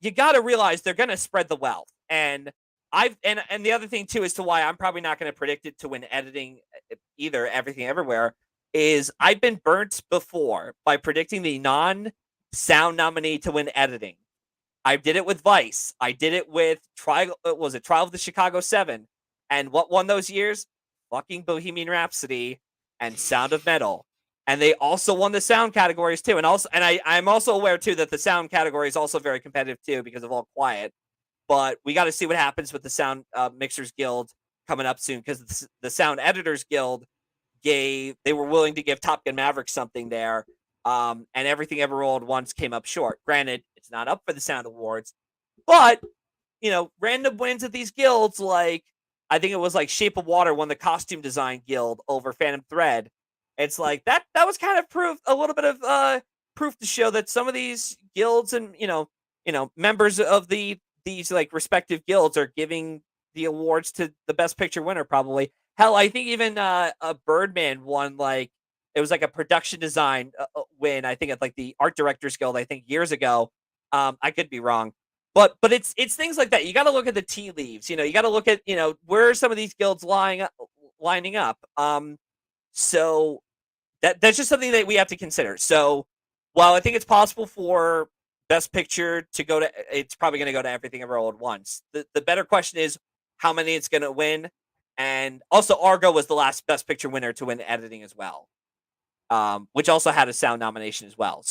you got to realize they're going to spread the wealth. And and the other thing too as to why I'm probably not going to predict it to win editing either, Everything Everywhere, is I've been burnt before by predicting the non-sound nominee to win editing. I did it with Vice. I did it with Trial of the Chicago 7. And what won those years? Fucking Bohemian Rhapsody and Sound of Metal. And they also won the sound categories too. And I'm also aware too that the sound category is also very competitive too because of All Quiet. But we got to see what happens with the Sound Mixers Guild coming up soon because the Sound Editors Guild they were willing to give Top Gun Maverick something there. And Everything Ever All at Once came up short. Granted, it's not up for the Sound Awards, but random wins at these guilds, like I think it was like Shape of Water won the Costume Design Guild over Phantom Thread. It's like that was kind of proof, a little bit of proof to show that some of these guilds and members of these like respective guilds are giving the awards to the Best Picture winner. Probably, hell, I think even a Birdman won, like it was like a production design win. I think at like the Art Directors Guild. I think years ago. I could be wrong, but it's things like that. You got to look at the tea leaves. You got to look at where are some of these guilds lining up. So that's just something that we have to consider. So while I think it's possible for Best Picture to go to, it's probably going to go to Everything Ever All at Once. The better question is how many it's going to win. And also Argo was the last Best Picture winner to win editing as well, which also had a sound nomination as well.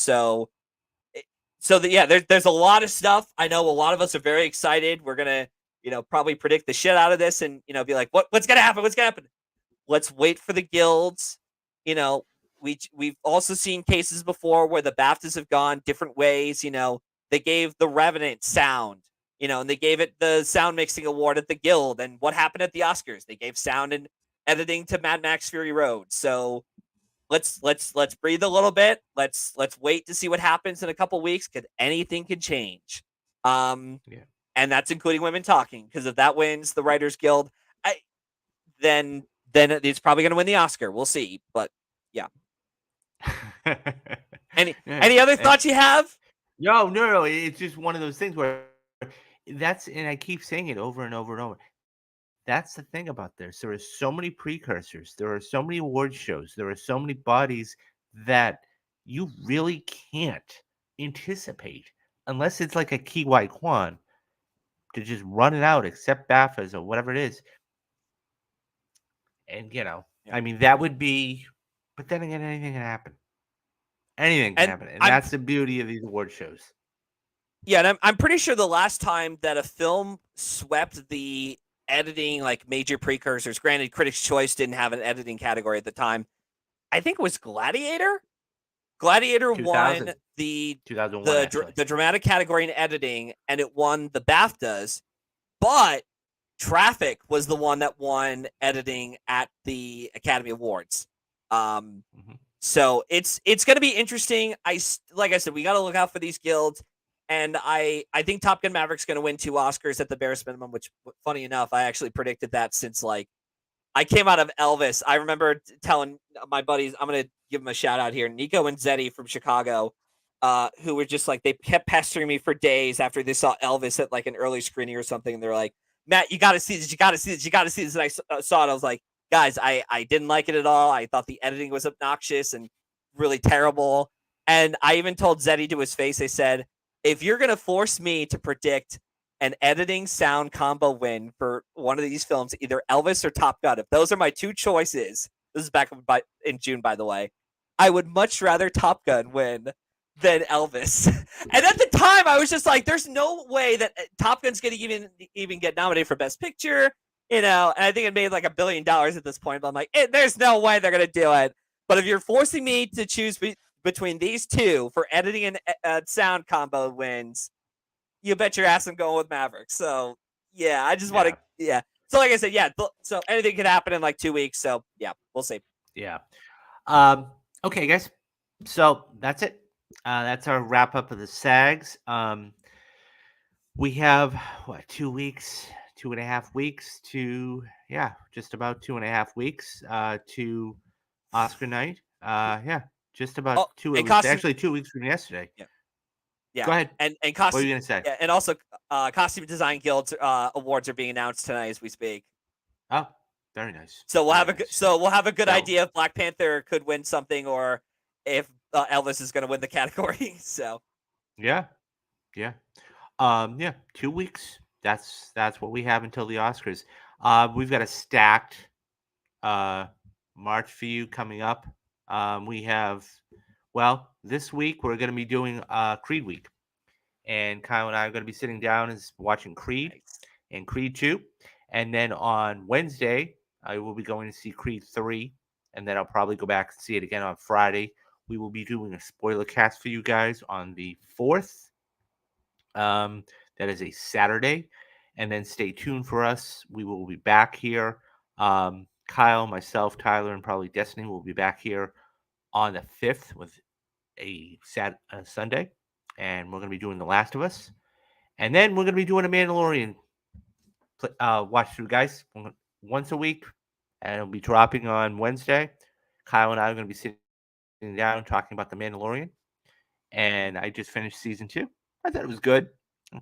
There's a lot of stuff. I know a lot of us are very excited. We're going to, probably predict the shit out of this and, be like, what's going to happen? What's going to happen? Let's wait for the guilds. We've also seen cases before where the BAFTAs have gone different ways. They gave The Revenant sound, and they gave it the sound mixing award at the Guild. And what happened at the Oscars? They gave sound and editing to Mad Max Fury Road. So let's breathe a little bit. Let's wait to see what happens in a couple weeks because anything can change. And that's including Women Talking, because if that wins the Writers Guild, then it's probably going to win the Oscar. We'll see, but yeah. Any other thoughts you have? No. It's just one of those things where and I keep saying it over and over and over. That's the thing about this. There are so many precursors. There are so many award shows. There are so many bodies that you really can't anticipate unless it's like a Kiwai Kwan to just run it out, accept BAFTAs or whatever it is. And, I mean, that would be, but then again, anything can happen. Anything can happen. And that's the beauty of these award shows. Yeah, and I'm pretty sure the last time that a film swept the editing, like major precursors, granted, Critics' Choice didn't have an editing category at the time. I think it was Gladiator. Gladiator won the dramatic category in editing, and it won the BAFTAs. But Traffic was the one that won editing at the Academy Awards. So it's going to be interesting. Like I said, we got to look out for these guilds. And I think Top Gun Maverick's going to win 2 Oscars at the barest minimum, which, funny enough, I actually predicted that since like I came out of Elvis. I remember telling my buddies, I'm gonna give them a shout out here, Nico and Zeddy from Chicago, who were just like they kept pestering me for days after they saw Elvis at like an early screening or something, and they're like, Matt, you got to see this, you got to see this, you got to see this. And I saw it, I was like, guys, I didn't like it at all. I thought the editing was obnoxious and really terrible. And I even told Zeddy to his face, I said, if you're gonna force me to predict an editing sound combo win for one of these films, either Elvis or Top Gun, if those are my two choices, this is back in June, by the way, I would much rather Top Gun win than Elvis. And at the time, I was just like, there's no way that Top Gun's going to even get nominated for Best Picture, and I think it made like $1 billion at this point, but I'm like, there's no way they're going to do it. But if you're forcing me to choose between these two for editing and sound combo wins, you bet your ass I'm going with Mavericks. So yeah, I just want to, yeah. So like I said, yeah. So anything could happen in like 2 weeks. So yeah, we'll see. Yeah. Okay, guys. So that's it. That's our wrap up of the SAGs. We have what, 2 weeks, 2.5 weeks to, just about 2.5 weeks to Oscar night. Just about two. It was actually 2 weeks from yesterday. Yeah. Go ahead. And what costume, were you gonna say? Yeah, and also Costume Design Guild awards are being announced tonight as we speak. Oh, very nice. So we'll have a good idea if Black Panther could win something or if Elvis is going to win the category. So yeah. 2 weeks. That's what we have until the Oscars. We've got a stacked March for you coming up. We have, this week we're going to be doing Creed week, and Kyle and I are going to be sitting down and watching Creed and Creed 2, and then on Wednesday I will be going to see Creed 3, and then I'll probably go back and see it again on Friday. We will be doing a spoiler cast for you guys on the 4th. That is a Saturday, and then stay tuned for us. We will be back here. Kyle, myself, Tyler, and probably Destiny will be back here on the 5th with a Sunday, and we're going to be doing The Last of Us, and then we're going to be doing a Mandalorian watch through, guys, once a week, and it'll be dropping on Wednesday. Kyle and I are going to be sitting down talking about the Mandalorian, and I just finished season 2. I thought it was good,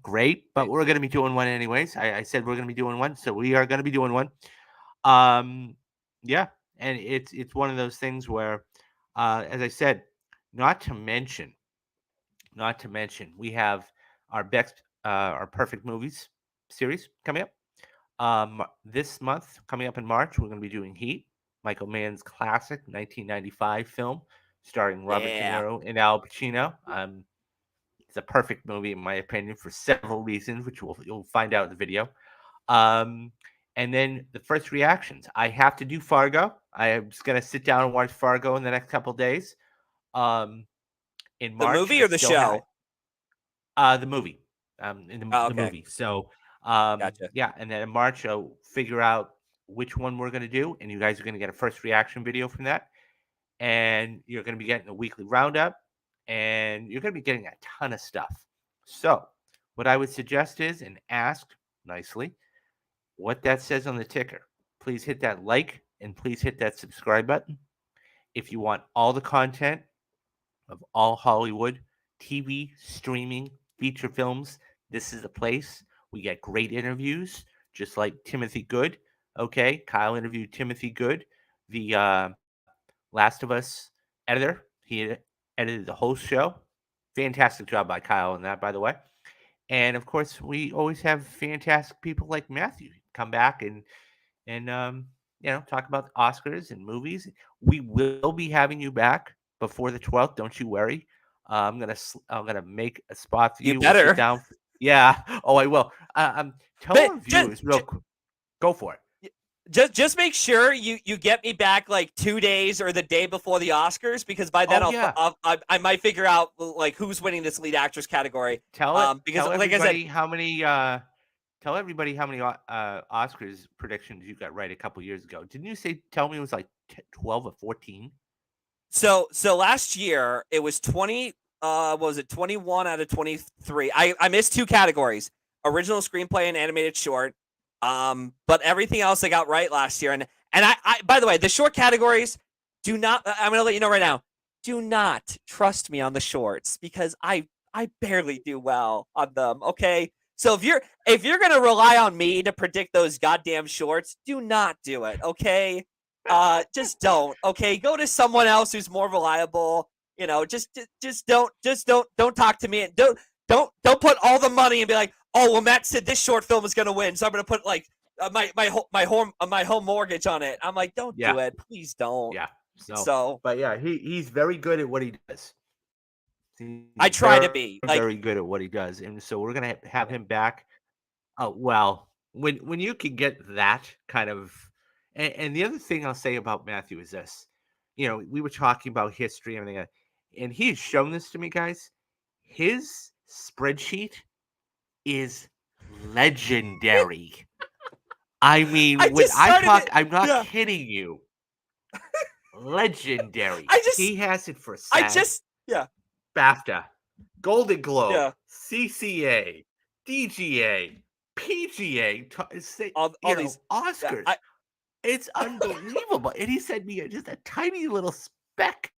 great, but we're going to be doing one anyways. I said we're going to be doing one, so we are going to be doing one. And it's one of those things where, as I said, not to mention, we have our perfect movies series coming up. This month, coming up in March, we're going to be doing Heat, Michael Mann's classic 1995 film starring Robert De Niro and Al Pacino. It's a perfect movie, in my opinion, for several reasons, which you'll find out in the video. And then the first reactions. I have to do Fargo. I'm just going to sit down and watch Fargo in the next couple of days. In March, the movie or the show? The movie. The movie. So, gotcha. Yeah, and then in March, I'll figure out which one we're going to do, and you guys are going to get a first reaction video from that. And you're going to be getting a weekly roundup, and you're going to be getting a ton of stuff. So, what I would suggest is, and ask nicely, what that says on the ticker. Please hit that like, and please hit that subscribe button. If you want all the content of all Hollywood, TV, streaming, feature films, this is the place. We get great interviews, just like Timothy Good. Okay, Kyle interviewed Timothy Good, the Last of Us editor. He edited the whole show. Fantastic job by Kyle on that, by the way. And of course, we always have fantastic people like Matthew come back and talk about the Oscars and movies. We will be having you back before the 12th. Don't you worry. I'm gonna make a spot for you. You better. We'll sit down. Yeah. Oh, I will. Tell our viewers real quick. Go for it. Just make sure you get me back like 2 days or the day before the Oscars, because by then I might figure out like who's winning this lead actress category. Tell everybody how many Oscars predictions you got right a couple years ago. Didn't you tell me it was like 12 or 14? So last year it was 20. Was it 21 out of 23? I missed 2 categories: original screenplay and animated short. But everything else I got right last year, and And I by the way, the short categories, do not. I'm gonna let you know right now. Do not trust me on the shorts because I barely do well on them. Okay, so if you're gonna rely on me to predict those goddamn shorts, do not do it. Okay, just don't. Okay, go to someone else who's more reliable. You know, just don't talk to me and don't put all the money and be like, oh well, Matt said this short film is gonna win, so I'm gonna put like my home mortgage on it. I'm like, don't Yeah. do it, please don't. Yeah. So but yeah, he's very good at what he does. He's I try to be like, very good at what he does, and so we're gonna have him back. Oh well, when you can get that kind of, and the other thing I'll say about Matthew is this, we were talking about history and everything, and he's shown this to me, guys. His spreadsheet is legendary. I mean, I when just I started talk, it. I'm not Yeah, kidding you. Legendary. I just He has it for I SAG, just yeah BAFTA, Golden Globe, yeah CCA, DGA, PGA, all these yeah Oscars. It's unbelievable. And he sent me just a tiny little speck.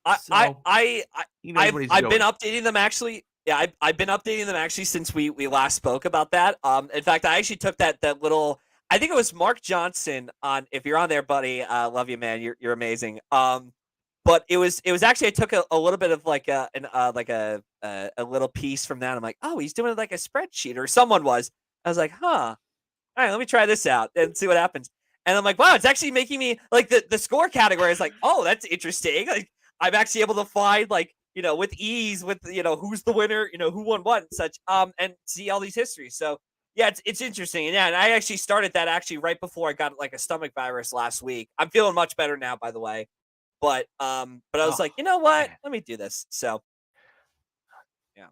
I So I he knows what he's I've been doing. updating them actually. Yeah, I've been updating them actually since we last spoke about that. In fact, I actually took that little. I think it was Mark Johnson on. If you're on there, buddy, love you, man. You're amazing. But it was actually I took a little bit of like a little piece from that. I'm like, oh, he's doing like a spreadsheet, or someone was. I was like, huh. All right, let me try this out and see what happens. And I'm like, wow, it's actually making me like the score category is like, oh, that's interesting. Like I'm actually able to find like, with ease with, who's the winner, who won what and such, and see all these histories. So yeah, it's interesting. And yeah, and I actually started that actually right before I got like a stomach virus last week. I'm feeling much better now, by the way. But I was Oh like, you know what? man. Let me do this. So yeah.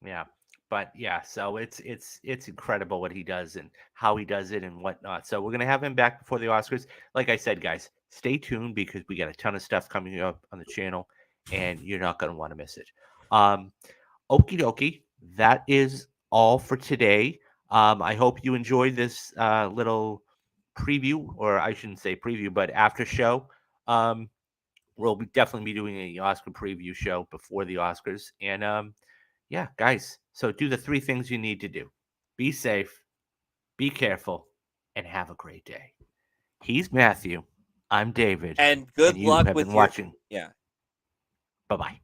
Yeah. But yeah, so it's incredible what he does and how he does it and whatnot. So we're gonna have him back before the Oscars. Like I said, guys, stay tuned because we got a ton of stuff coming up on the channel, and you're not gonna want to miss it. Okie dokie, that is all for today. I hope you enjoyed this little preview, or I shouldn't say preview, but after show. We'll definitely be doing a Oscar preview show before the Oscars, and yeah, guys. So do the 3 things you need to do: be safe, be careful, and have a great day. He's Matthew. I'm David, And and good you luck have been with your watching. yeah. Bye bye.